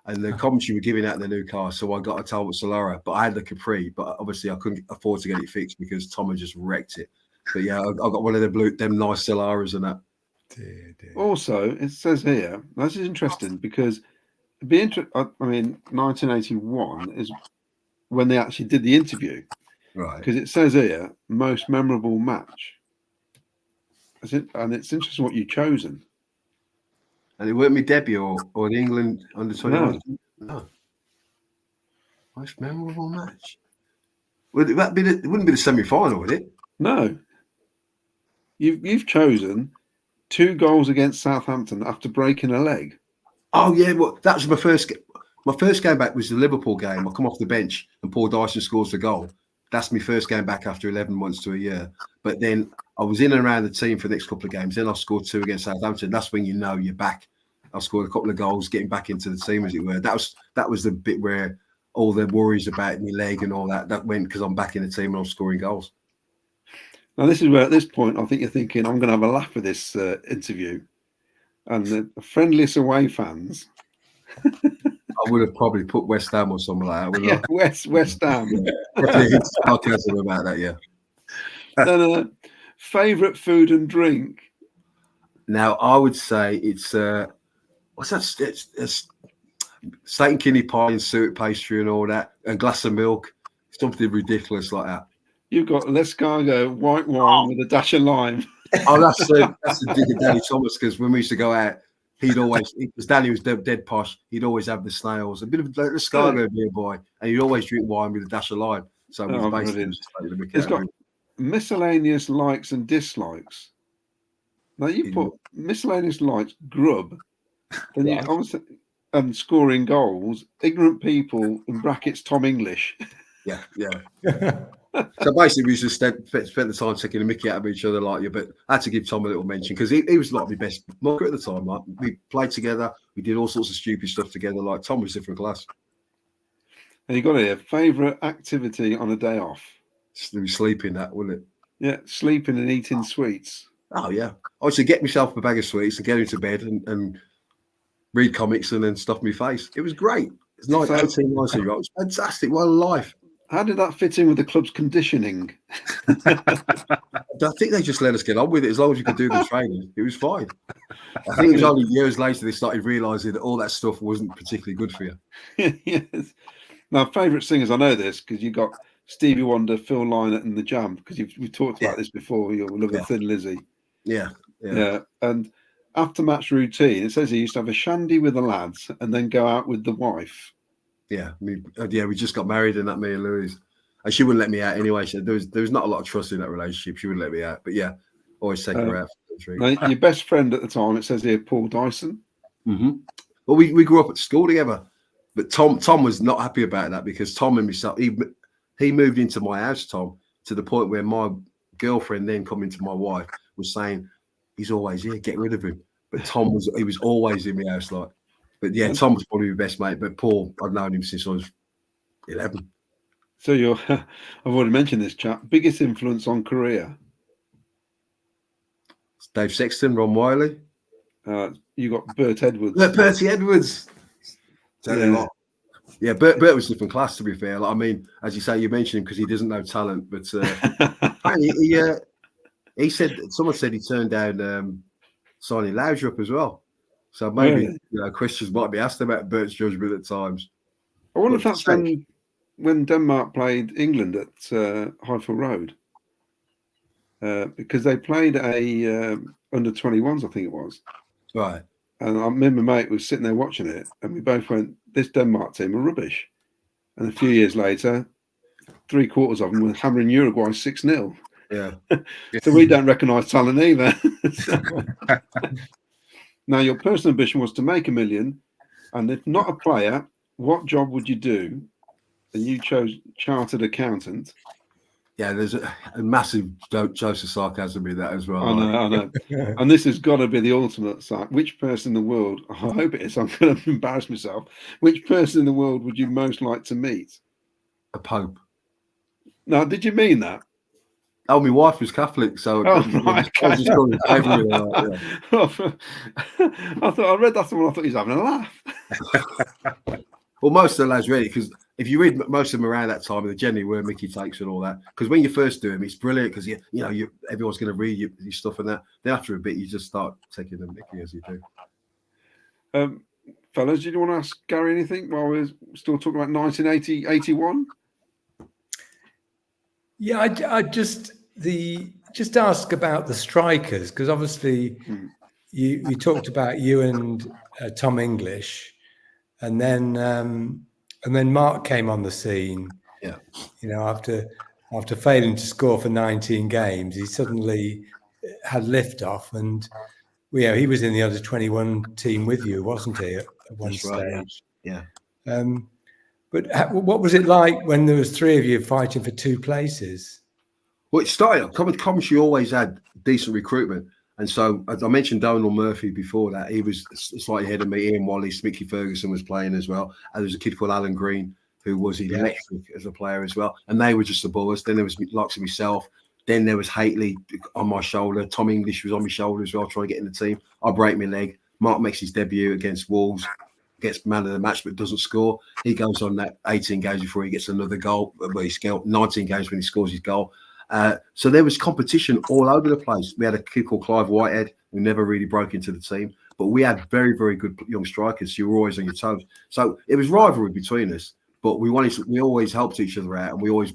Speaker 5: And the Coventry were giving out their new car, so I got a Talbot Solara, but I had the Capri, but obviously I couldn't afford to get it fixed because Tom had just wrecked it. But yeah, I got one of them nice Solaras and that.
Speaker 3: Dear.
Speaker 2: Also, it says here, this is interesting because I mean, 1981 is when they actually did the interview,
Speaker 5: Right?
Speaker 2: Because it says here most memorable match. And it's interesting what you've chosen.
Speaker 5: And it weren't my debut or the England under 21. No. Most memorable match. Would that be it wouldn't be the semi-final, would it?
Speaker 2: No. You've chosen 2 goals against Southampton after breaking a leg.
Speaker 5: Oh yeah, well that was my first game back was the Liverpool game. I come off the bench and Paul Dyson scores the goal. That's my first game back after 11 months to a year. But then I was in and around the team for the next couple of games. Then I scored 2 against Southampton. That's when you know you're back. I scored a couple of goals, getting back into the team, as it were. That was the bit where all the worries about my leg and all that went because I'm back in the team and I'm scoring goals.
Speaker 2: Now, this is where at this point I think you're thinking, I'm going to have a laugh with this interview. And the friendliest away fans.
Speaker 5: I would have probably put West Ham or something like that.
Speaker 2: Yeah, West Ham.
Speaker 5: Definitely sarcasm about that, yeah.
Speaker 2: Then favourite food and drink.
Speaker 5: Now I would say it's what's that? It's steak and kidney pie and suet pastry and all that, and a glass of milk, something ridiculous like that.
Speaker 2: You've got l'escargot white wine with a dash of lime.
Speaker 5: Oh, that's the dig of Danny Thomas, because when we used to go out, he'd always, because Danny was dead posh, he'd always have the snails, a bit of like l'escargot beer boy, and he'd always drink wine with a dash of lime. So it was basically
Speaker 2: it's got miscellaneous likes and dislikes. Now you put miscellaneous likes, grub, and scoring goals, ignorant people in brackets, Tom English.
Speaker 5: Yeah. So basically, we just spent the time taking a mickey out of each other like you. But I had to give Tom a little mention because he was like my best mucker at the time. Like we played together, we did all sorts of stupid stuff together. Like Tom was different class.
Speaker 2: And you got here favourite activity on a day off.
Speaker 5: Sleeping, that wouldn't it?
Speaker 2: Yeah, sleeping and eating sweets.
Speaker 5: Oh yeah, I used to get myself a bag of sweets and get into bed and read comics and then stuff my face. It was great. It's 18, 19 year old. It was fantastic. What a life.
Speaker 2: How did that fit in with the club's conditioning?
Speaker 5: I think they just let us get on with it as long as you could do the training. It was fine. I think it was only years later they started realising that all that stuff wasn't particularly good for you.
Speaker 2: Yes. Now, favourite singers, I know this because you got Stevie Wonder, Phil Lynott, and The Jam, because we've talked about this before. Your love of Thin Lizzy.
Speaker 5: Yeah.
Speaker 2: And after match routine, it says he used to have a shandy with the lads and then go out with the wife.
Speaker 5: Yeah, we just got married and that, me and Louise. And she wouldn't let me out anyway. There was not a lot of trust in that relationship. She wouldn't let me out. But yeah, always take her out for the drink.
Speaker 2: Now, your best friend at the time, it says here, Paul Dyson.
Speaker 5: Mm-hmm. Well, we grew up at school together. But Tom was not happy about that because Tom and myself, he moved into my house, Tom, to the point where my girlfriend, then coming to my wife, was saying, he's always here, get rid of him. But Tom was always in my house, like. But yeah, Tom was probably my best mate. But Paul, I've known him since I was 11.
Speaker 2: So I've already mentioned this chap. Biggest influence on career?
Speaker 5: Dave Sexton, Ron Wiley.
Speaker 2: You got Bert Edwards.
Speaker 5: Bertie Edwards. Tell you what. Yeah, Bert was different class, to be fair. Like, I mean, as you say, you mentioned him because he doesn't know talent. But he said, someone said he turned down signing Laudrup as well. So maybe questions might be asked about Bert's judgment at times.
Speaker 2: I wonder if that's when Denmark played England at Highfield Road, because they played a under-21s, I think it was.
Speaker 5: Right.
Speaker 2: And I remember my mate was sitting there watching it, and we both went, "This Denmark team are rubbish." And a few years later, 3/4 of them were hammering Uruguay 6-0.
Speaker 5: Yeah.
Speaker 2: So we don't recognise talent either. Now, your personal ambition was to make $1 million, and if not a player, what job would you do? And you chose chartered accountant.
Speaker 5: Yeah, there's a massive dose of sarcasm in that as well.
Speaker 2: I know. And this has got to be the ultimate side. Which person in the world, I hope it is, I'm going to embarrass myself. Which person in the world would you most like to meet?
Speaker 5: A pope.
Speaker 2: Now, did you mean that?
Speaker 5: Oh, my wife was Catholic, so
Speaker 2: I thought I read that one. I thought he was having a laugh.
Speaker 5: Well, most of the lads ready, because if you read most of them around that time, they generally were Mickey takes and all that. Because when you first do them, it's brilliant because everyone's going to read your stuff and that. Then after a bit, you just start taking them Mickey as you do.
Speaker 2: Fellas, did you want to ask Garry anything while we're still talking about 1980-81?
Speaker 3: Yeah, I just ask about the strikers, because obviously you talked about you and Tom English, and then Mark came on the scene.
Speaker 5: Yeah,
Speaker 3: after failing to score for 19 games, he suddenly had liftoff, and he was in the under 21 team with you, wasn't he? At one
Speaker 5: That's
Speaker 3: stage,
Speaker 5: right, yeah.
Speaker 3: But what was it like when there was three of you fighting for two places?
Speaker 5: Well, it started. Coventry always had decent recruitment, and so as I mentioned Donald Murphy before that, he was slightly ahead of me. Ian Wallace, Mickey Ferguson was playing as well, and there was a kid called Alan Green who was electric as a player as well, and they were just above us. Then there was likes of myself. Then there was Haitley on my shoulder. Tom English was on my shoulder as well, trying to get in the team. I break my leg. Mark makes his debut against Wolves, gets man of the match but doesn't score. He goes on that 18 games before he gets another goal. Well, he scored 19 games when he scores his goal. So there was competition all over the place. We had a kid called Clive Whitehead who never really broke into the team, but we had very, very good young strikers. So you were always on your toes. So it was rivalry between us, but we always helped each other out, and we always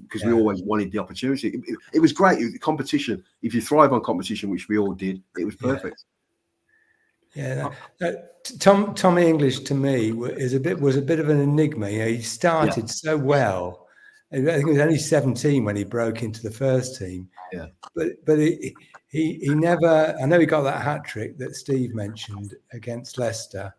Speaker 5: wanted the opportunity. It was great. Competition. If you thrive on competition, which we all did, it was perfect.
Speaker 3: Yeah. Tommy English to me was a bit of an enigma. He started so well. I think he was only 17 when he broke into the first team.
Speaker 5: Yeah.
Speaker 3: But he never. I know he got that hat trick that Steve mentioned against Leicester,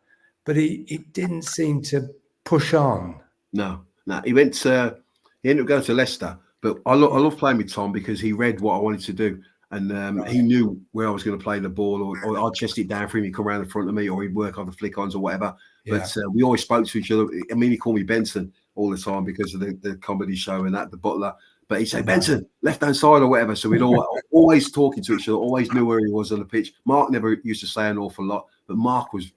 Speaker 3: but he didn't seem to push on.
Speaker 5: No. He ended up going to Leicester. But I love playing with Tom because he read what I wanted to do. And he knew where I was going to play the ball, or I'd chest it down for him. He'd come around in front of me, or he'd work on the flick-ons or whatever. Yeah. But we always spoke to each other. I mean, he called me Benson all the time because of the comedy show and that, the butler. But he'd say, Benson, left-hand side or whatever. So we'd always talking to each other, always knew where he was on the pitch. Mark never used to say an awful lot, but Mark was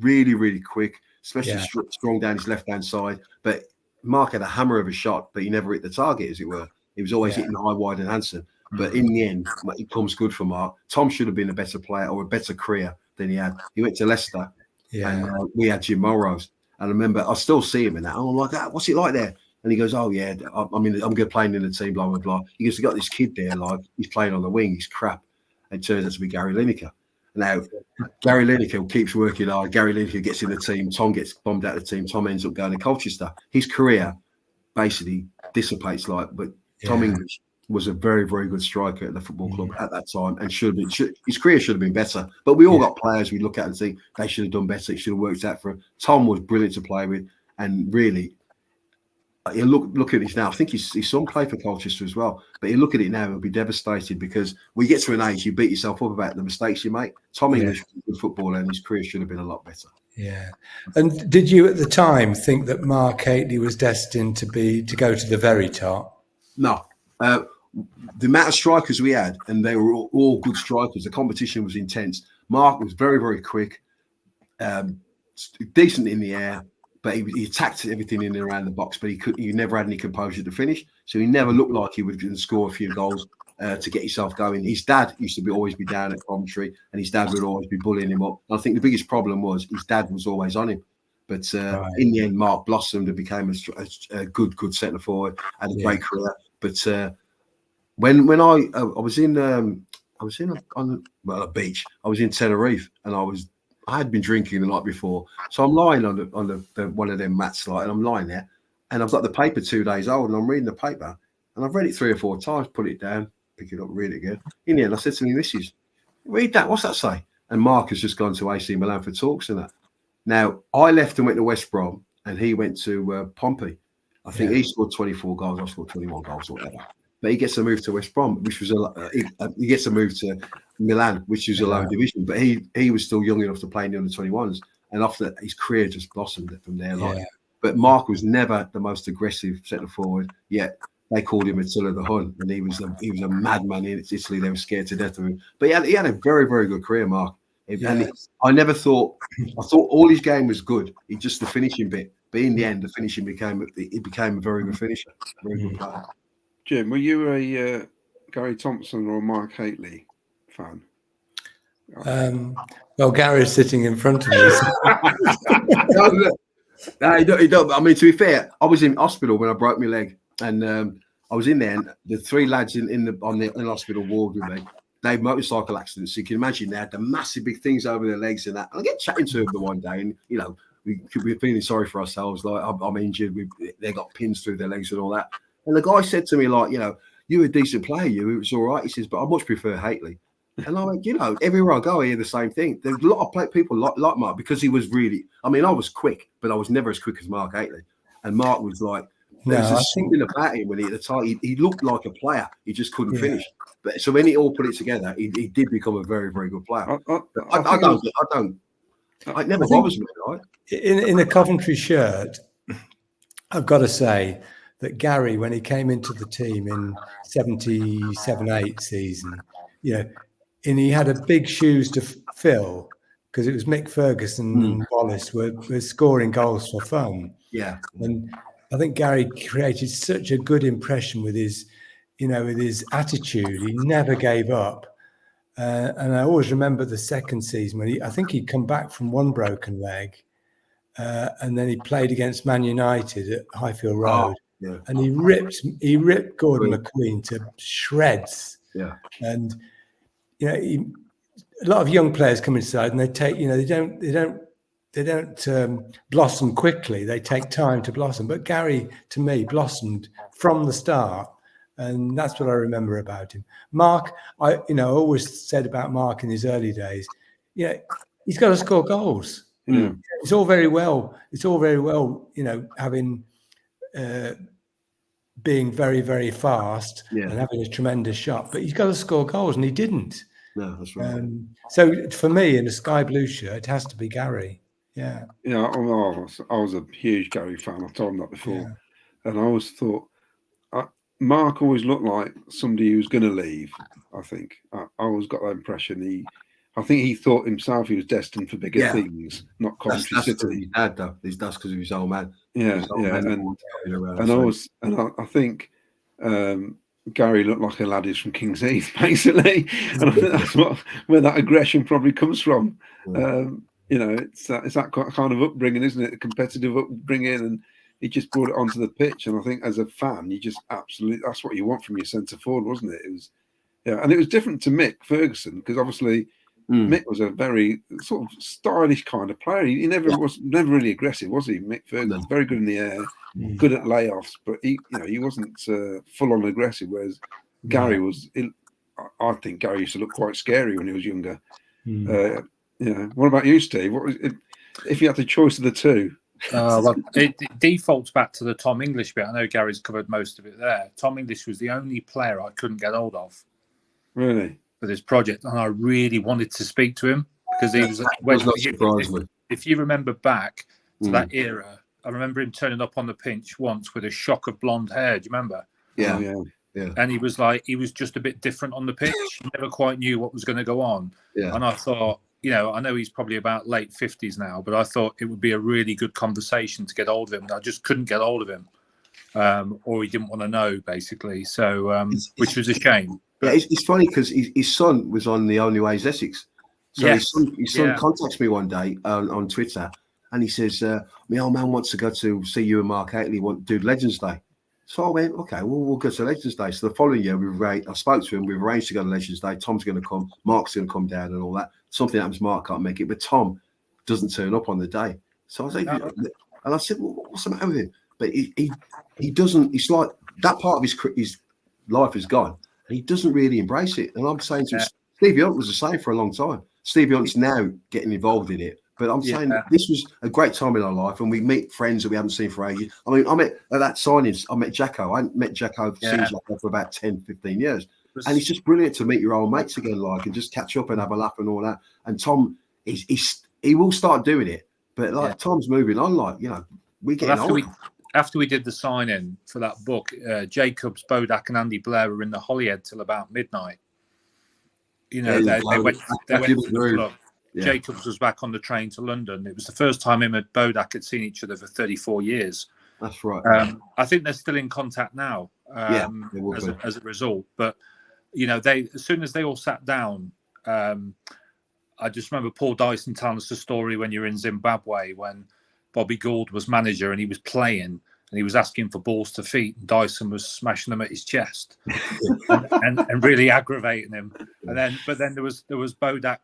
Speaker 5: really, really quick, especially strong down his left-hand side. But Mark had a hammer of a shot, but he never hit the target, as it were. He was always hitting high, wide and Hansen. But in the end, it comes good for Mark. Tom should have been a better player or a better career than he had. He went to Leicester, and we had Jim Morrow's. And I remember, I still see him in that. I'm like, what's it like there? And he goes, oh, yeah, I'm going to play in the team, blah, blah, blah. He goes, you got this kid there, like, he's playing on the wing, he's crap. And it turns out to be Garry Lineker. Now, Garry Lineker keeps working hard. Garry Lineker gets in the team. Tom gets bombed out of the team. Tom ends up going to Colchester. His career basically dissipates, but Tom English was a very, very good striker at the football club at that time, and his career should have been better. But we all got players we look at and think they should have done better. It should have worked out for him. Tom was brilliant to play with, and really, you look at this now. I think his son played for Colchester as well. But you look at it now, he'll be devastated because when you get to an age, you beat yourself up about the mistakes you make. Tom English was a good footballer, and his career should have been a lot better. Yeah.
Speaker 3: And did you at the time think that Mark Haitley was destined to go to the very top?
Speaker 5: No. The amount of strikers we had, and they were all good strikers. The competition was intense. Mark was very, very quick, decent in the air, but he attacked everything in and around the box. But he never had any composure to finish, so he never looked like he was going to score a few goals. to get yourself going. His dad used to always be down at Coventry, and his dad would always be bullying him up. And I think the biggest problem was his dad was always on him. But in the end, Mark blossomed and became a good centre forward, had a great career. But when I was on a beach, I was in Tenerife, and I had been drinking the night before, so I'm lying on the one of them mats, like, and I'm lying there, and I've got the paper 2 days old, and I'm reading the paper, and I've read it 3 or 4 times, put it down, pick it up, read it again. In the end, I said to my missus, "Read that. What's that say?" And Mark has just gone to AC Milan for talks and that. Now, I left and went to West Brom, and he went to Pompey. I think he scored 24 goals. I scored 21 goals or whatever. But he gets a move to West Brom, which was he gets a move to Milan, which is a lower division. But he was still young enough to play in the under-21s, and after his career just blossomed from there. But Mark was never the most aggressive centre forward. Yet they called him Attila the Hun, and he was a madman in Italy. They were scared to death of him. But he had a very, very good career, Mark. And I never thought. I thought all his game was good. He just the finishing bit. But in the end, the finishing became a very good finisher, very good player.
Speaker 2: Jim, were you a Garry Thompson or Mark Hateley fan?
Speaker 3: Well, Gary's sitting in front of me.
Speaker 5: No, he don't. I mean, to be fair, I was in hospital when I broke my leg, and I was in there, and the 3 lads in the hospital ward with me. They had motorcycle accidents. So you can imagine they had the massive big things over their legs and that. And I get chatting to them the one day, and we're feeling sorry for ourselves. Like, I'm injured. They got pins through their legs and all that. And the guy said to me, like, you're a decent player. It was all right. He says, but I much prefer Hateley. And I went, everywhere I go, I hear the same thing. There's a lot of people like Mark, because he was really. I mean, I was quick, but I was never as quick as Mark Hateley. And Mark was like. There's something about him when he at the time he looked like a player. He just couldn't finish. But so when he all put it together, he did become a very, very good player. It never bothers me, right?
Speaker 3: In a Coventry shirt, I've got to say that Garry, when he came into the team in 77-8 season, and he had a big shoes to fill, because it was Mick Ferguson and Wallace were scoring goals for fun.
Speaker 5: Yeah.
Speaker 3: And I think Garry created such a good impression with his attitude. He never gave up. And I always remember the second season when I think he'd come back from one broken leg, and then he played against Man United at Highfield Road, and he ripped Gordon McQueen to shreds.
Speaker 5: Yeah.
Speaker 3: And a lot of young players come inside, and they take they don't blossom quickly. They take time to blossom. But Garry, to me, blossomed from the start. And that's what I remember about him. Mark, I always said about Mark in his early days, he's got to score goals. It's all very well, having being very, very fast and having a tremendous shot. But he's got to score goals, and he didn't.
Speaker 5: No, that's right.
Speaker 3: So for me, in a sky blue shirt, it has to be Garry. Yeah.
Speaker 2: Yeah, I was a huge Garry fan. I told him that before. And I always thought, Mark always looked like somebody who was going to leave, I think. I always got that impression. I think he thought himself he was destined for bigger things, not Coventry City.
Speaker 5: That's because of his old man.
Speaker 2: Yeah, I think Garry looked like a lad who's from King's Heath, basically. And I think that's where that aggression probably comes from. It's that kind of upbringing, isn't it? A competitive upbringing, and he just brought it onto the pitch. And I think as a fan, you just absolutely, that's what you want from your centre forward, wasn't it? It was, and it was different to Mick Ferguson, because obviously Mick was a very sort of stylish kind of player. He never really aggressive, was he? Mick Ferguson, very good in the air, good at layoffs, but he wasn't full on aggressive. Whereas Garry was. I think Garry used to look quite scary when he was younger. What about you, Steve? What was it, if you had the choice of the two?
Speaker 4: It defaults back to the Tom English bit. I know Gary's covered most of it there. Tom English was the only player I couldn't get hold of.
Speaker 2: Really?
Speaker 4: For this project, and I really wanted to speak to him, because he was. If you remember back to that era, I remember him turning up on the pitch once with a shock of blonde hair. Do you remember?
Speaker 5: Yeah.
Speaker 4: And he was just a bit different on the pitch. He never quite knew what was going to go on. Yeah. And I thought, I know he's probably about late 50s now, but I thought it would be a really good conversation to get hold of him. And I just couldn't get hold of him, or he didn't want to know, basically. So, which was a shame.
Speaker 5: Yeah, it's funny because his son was on The Only Way is Essex. So
Speaker 4: Yes.
Speaker 5: his son contacts me one day on Twitter, and he says, my old man wants to go to see you and Mark Hateley, want to do Legends Day. So I went, okay, well, we'll go to Legends Day. So the following year, I spoke to him. We've arranged to go to Legends Day. Tom's going to come. Mark's going to come down and all that. Something happens, Mark can't make it, but Tom doesn't turn up on the day. So I was like, and I said, well, what's the matter with him? But he doesn't. It's like that part of his life is gone, and he doesn't really embrace it. And I'm saying to him, Stevie Hunt was the same for a long time. Stevie Hunt's now getting involved in it. But I'm saying this was a great time in our life, and we meet friends that we haven't seen for ages. I mean, I met at that signing, I met Jacko. I hadn't met Jacko, seen Jacko for about 10, 15 years. And it's just brilliant to meet your old mates again, like, and just catch up and have a laugh and all that. And Tom, he will start doing it. But like Tom's moving on, like, you know, we get
Speaker 4: after we did the sign-in for that book, Jacobs, Bodak and Andy Blair were in the Holyhead till about midnight. You know, they went to the club. Yeah. Jacobs was back on the train to London. It was the first time him and Bodak had seen each other for 34 years.
Speaker 5: That's right.
Speaker 4: I think they're still in contact now as a result. But, you know, as soon as they all sat down, I just remember Paul Dyson telling us the story when you were in Zimbabwe when Bobby Gould was manager and he was playing and he was asking for balls to feet and Dyson was smashing them at his chest and really aggravating him. But then there was Bodak,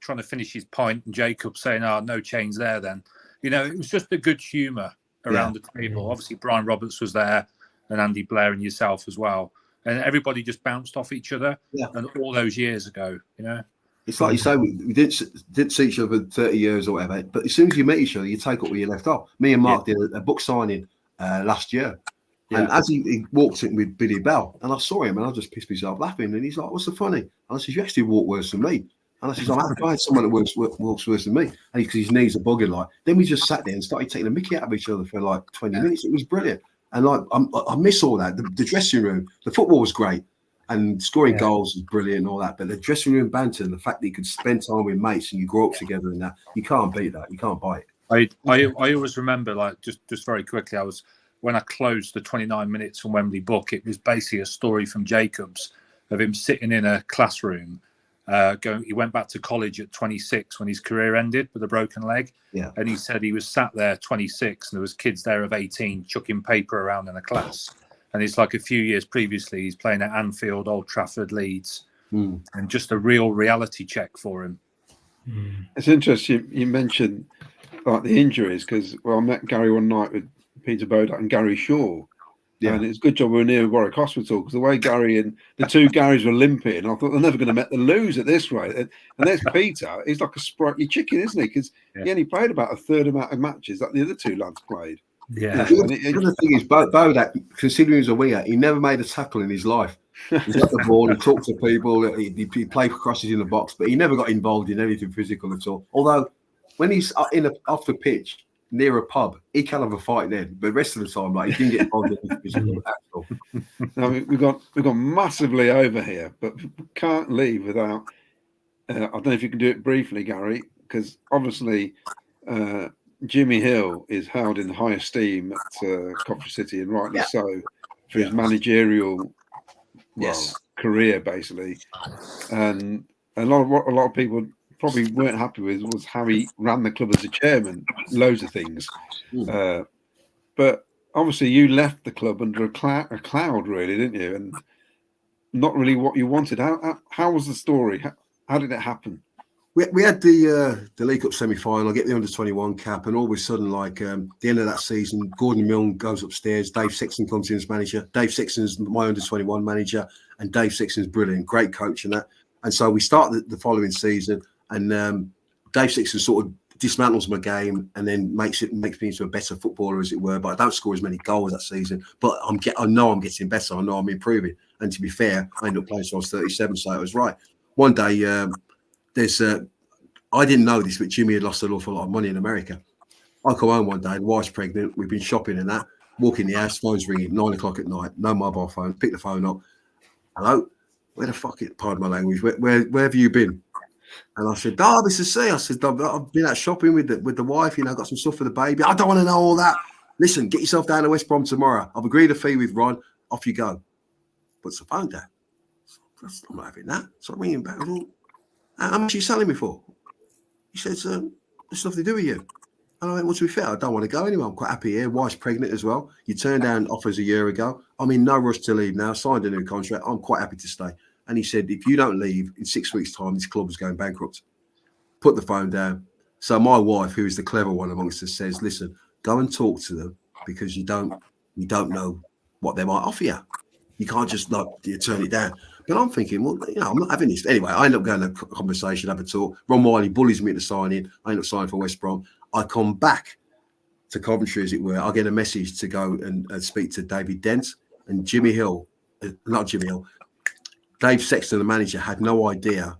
Speaker 4: trying to finish his point, and Jacob saying, "Oh, no change there." Then, you know, it was just a good humour around the table. Obviously, Brian Roberts was there, and Andy Blair and yourself as well, and everybody just bounced off each other. Yeah. And all those years ago, you know,
Speaker 5: it's like you say, we didn't see each other 30 years or whatever. But as soon as you meet each other, you take up where you left off. Me and Mark did a book signing last year. And as he walked in with Billy Bell, and I saw him, and I just pissed myself laughing. And he's like, "What's so funny?" And I said, "You actually walk worse than me." And I said, I had someone that walks worse than me. And because his knees are bugging like. Then we just sat there and started taking the mickey out of each other for like 20 minutes. It was brilliant. And like I miss all that. The dressing room, the football was great. And scoring goals was brilliant and all that. But the dressing room banter and the fact that you could spend time with mates and you grow up together and that, you can't beat that. You can't buy it.
Speaker 4: I always remember, like, just very quickly, when I closed the 29 minutes from Wembley book, it was basically a story from Jacobs of him sitting in a classroom. He went back to college at 26 when his career ended with a broken leg. Yeah. And he said he was sat there 26 and there was kids there of 18 chucking paper around in a class. And it's like a few years previously, he's playing at Anfield, Old Trafford, Leeds, and just a real reality check for him.
Speaker 2: It's interesting you mentioned like the injuries because I met Gary one night with Peter Bodak and Gary Shaw. Yeah, and it's a good job we were near Warwick Hospital because the way Gary and the two Garys were limping, I thought they're never going to make the lose at this rate. And there's Peter. He's like a sprightly chicken, isn't he? Because he only played about a third amount of matches that the other two lads played.
Speaker 5: Yeah. The other thing is, Bodak, considering he was a winger, he never made a tackle in his life. He got the ball, he talked to people, he played crosses in the box, but he never got involved in anything physical at all. Although, when he's off the pitch, near a pub, he can have a fight then, but the rest of the time, like, he didn't get involved in physical at all.
Speaker 2: Now, we've gone massively over here, but we can't leave without. I don't know if you can do it briefly, Gary, because obviously Jimmy Hill is held in high esteem at Coventry City, and rightly so, for his managerial career, basically. And a lot of people probably weren't happy with was how he ran the club as a chairman, loads of things. But obviously you left the club under a cloud, really, didn't you? And not really what you wanted. How was the story? How did it happen?
Speaker 5: We had the League Cup semi-final, get the under-21 cap, and all of a sudden, like the end of that season, Gordon Milne goes upstairs, Dave Sexton comes in as manager. Dave Sexton's my under-21 manager, and Dave Sexton's brilliant, great coach and that. And so we start the following season, and Dave Sexton sort of dismantles my game and then makes me into a better footballer, as it were. But I don't score as many goals that season. But I know I'm getting better. I know I'm improving. And to be fair, I ended up playing so I was 37, so I was right. One day, I didn't know this, but Jimmy had lost an awful lot of money in America. I come home one day, the wife's pregnant. We've been shopping and that. Walk in the house, phone's ringing, 9 o'clock at night. No mobile phone. Pick the phone up. Hello? Where the fuck is, pardon my language, where have you been? And I said, this is C. I said, I've been out shopping with the wife, got some stuff for the baby. I don't want to know all that. Listen, get yourself down to West Brom tomorrow. I've agreed a fee with Ron. Off you go. Puts the phone down. I'm not having that. So I'm ringing back. I thought, how much are you selling me for? He says, there's nothing to do with you. And I went, well, to be fair, I don't want to go anyway. I'm quite happy here. Wife's pregnant as well. You turned down offers a year ago. I'm in no rush to leave now. Signed a new contract. I'm quite happy to stay. And he said, if you don't leave in 6 weeks' time, this club is going bankrupt. Put the phone down. So my wife, who is the clever one amongst us, says, listen, go and talk to them because you don't know what they might offer you. You can't just turn it down. But I'm thinking, well, I'm not having this. Anyway, I end up going to a conversation, have a talk. Ron Wiley bullies me to sign in. I end up signing for West Brom. I come back to Coventry, as it were. I get a message to go and speak to David Dent and Jimmy Hill. Not Jimmy Hill. Dave Sexton, the manager, had no idea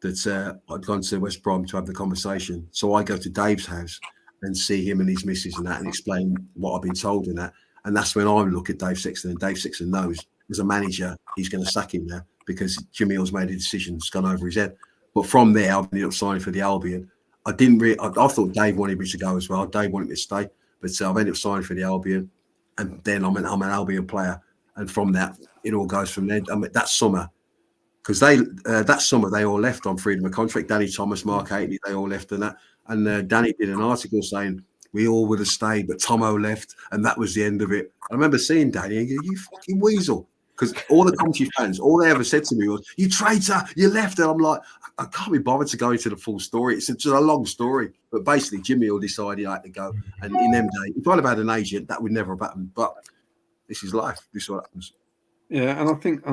Speaker 5: that I'd gone to West Brom to have the conversation. So I go to Dave's house and see him and his missus and that and explain what I've been told and that. And that's when I look at Dave Sexton, and Dave Sexton knows as a manager, he's going to sack him now because Jimmy Hill's made a decision that's gone over his head. But from there, I've ended up signing for the Albion. I thought Dave wanted me to go as well. Dave wanted me to stay, but I've ended up signing for the Albion, and then I'm an Albion player. And from that, it all goes from there. I mean, that summer, because that summer they all left on freedom of contract. Danny Thomas, Mark Haitley, they all left, and that. And Danny did an article saying we all would have stayed, but Tomo left, and that was the end of it. I remember seeing Danny and go, "You fucking weasel." Because all the Coventry fans, all they ever said to me was, "You traitor, you left." And I'm like, I can't be bothered to go into the full story. It's just a long story. But basically, Jimmy Hill decided I had to go. And in them days, if I'd have had an agent, that would never have happened. But this is life. This is what happens.
Speaker 2: Yeah, and I think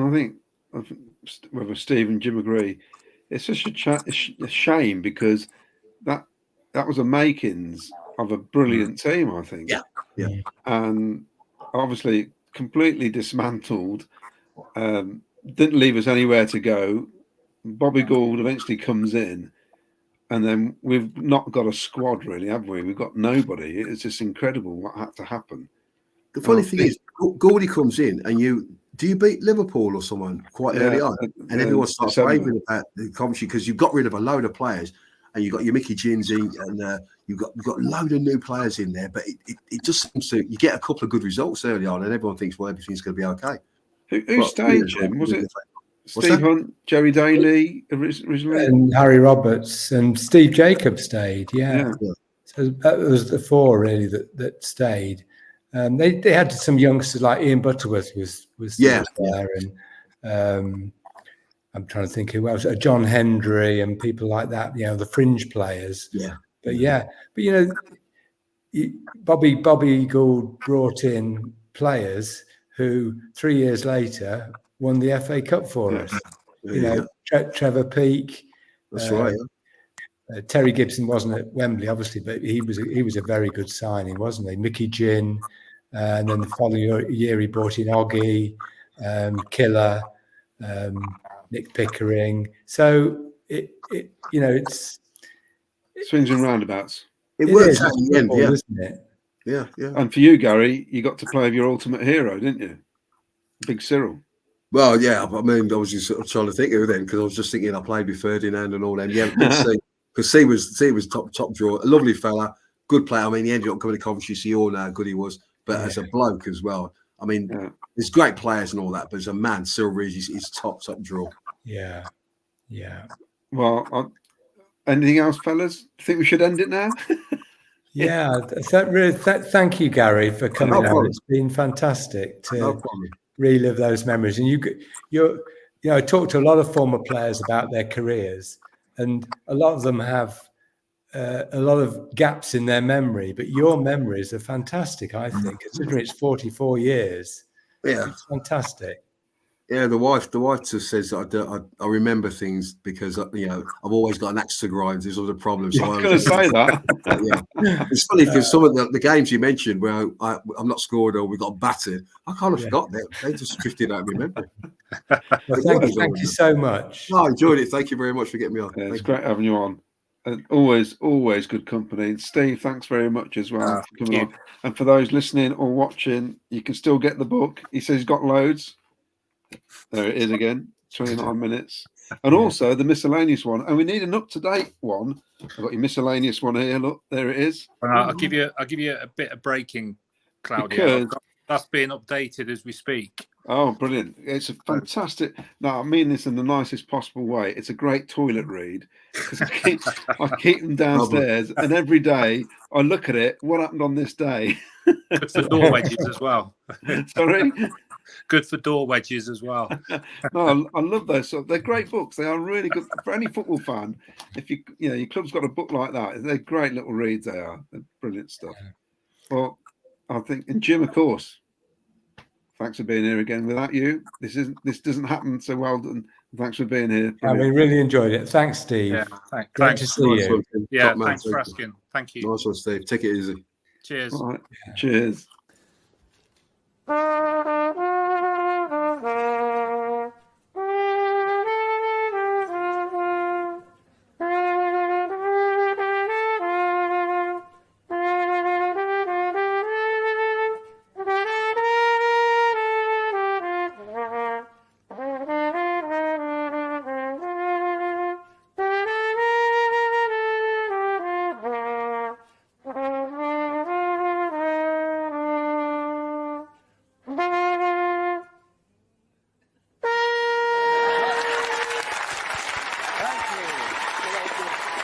Speaker 2: whether Steve and Jim agree, it's such a shame because that was a makings of a brilliant team, I think.
Speaker 5: Yeah.
Speaker 2: And obviously completely dismantled, didn't leave us anywhere to go. Bobby Gould eventually comes in, and then we've not got a squad really, have we? We've got nobody. It's just incredible what had to happen.
Speaker 5: The funny thing is, Gouldy comes in, and you beat Liverpool or someone quite early on, and everyone starts raving about the Coventry because you've got rid of a load of players, and you've got your Mickey Gins in, and you've got a load of new players in there. But it just seems to you get a couple of good results early on, and everyone thinks, well, everything's going to be okay.
Speaker 2: Who stayed, Jim? Was it Steve Hunt, Jerry Daly originally,
Speaker 3: and Harry Roberts and Steve Jacobs stayed? Yeah. So that was the four really that stayed. They had some youngsters like Ian Butterworth was there, and I'm trying to think who else, John Hendry and people like that. The fringe players. But Bobby Gould brought in players who 3 years later won the FA Cup for us. Trevor Peake.
Speaker 5: That's right.
Speaker 3: Terry Gibson wasn't at Wembley, obviously, but he was a very good signing, wasn't he? Mickey Ginn, and then the following year he brought in Oggy, Killer, Nick Pickering. So it's
Speaker 2: swings and roundabouts.
Speaker 5: It works at the end,
Speaker 3: isn't it?
Speaker 5: Yeah.
Speaker 2: And for you, Gary, you got to play with your ultimate hero, didn't you? Big Cyril.
Speaker 5: Well, yeah. I mean, I was just sort of trying to think of then because I was just thinking I played with Ferdinand and all them. Yeah, because C was top drawer, a lovely fella, good player. I mean, he ended up coming to Coventry, so you all know how good he was. But as a bloke as well, I mean, there's great players and all that, but as a man, Cyril Reid is top draw.
Speaker 3: Yeah.
Speaker 2: Well, anything else, fellas? Think we should end it now?
Speaker 3: Thank you, Gary, for coming out. It's been fantastic to relive those memories. And I talked to a lot of former players about their careers, and a lot of them have a lot of gaps in their memory, but your memories are fantastic, I think, considering it's 44 years.
Speaker 5: Yeah.
Speaker 3: It's fantastic.
Speaker 5: Yeah, the wife just says I remember things because I've always got an axe to grind. There's other problems.
Speaker 2: So I was going to say that.
Speaker 5: It's funny because some of the games you mentioned where I'm not scored or we got battered, I kind of forgot them. They just drifted out of my memory.
Speaker 3: Well, thank you so much.
Speaker 5: I enjoyed it. Thank you very much for getting me on.
Speaker 2: Yeah, it's great having you on. And always good company. And Steve, thanks very much as well for coming on. And for those listening or watching, you can still get the book. He says he's got loads. There it is again, 29 minutes. And also the miscellaneous one. And we need an up-to-date one. I've got your miscellaneous one here. Look, there it is.
Speaker 4: I'll give you a bit of breaking, Claudio. That's being updated as we speak.
Speaker 2: Oh, brilliant. It's a fantastic. No, I mean this in the nicest possible way. It's a great toilet read because I keep them downstairs and every day I look at it. What happened on this day?
Speaker 4: Good for door wedges as well.
Speaker 2: Sorry?
Speaker 4: Good for door wedges as well.
Speaker 2: No, I love those. So they're great books. They are really good for any football fan. If your club's got a book like that, they're great little reads. They are. They're brilliant stuff. Well, I think, and Jim, of course, thanks for being here again. Without you, this doesn't happen. So well done. Thanks for being here.
Speaker 3: Yeah, we really enjoyed it. Thanks, Steve.
Speaker 4: Yeah,
Speaker 3: Great to see you.
Speaker 4: Yeah, thanks for asking. Thank you.
Speaker 5: Nice one, Steve. Take it easy.
Speaker 4: Cheers.
Speaker 2: All right. Cheers.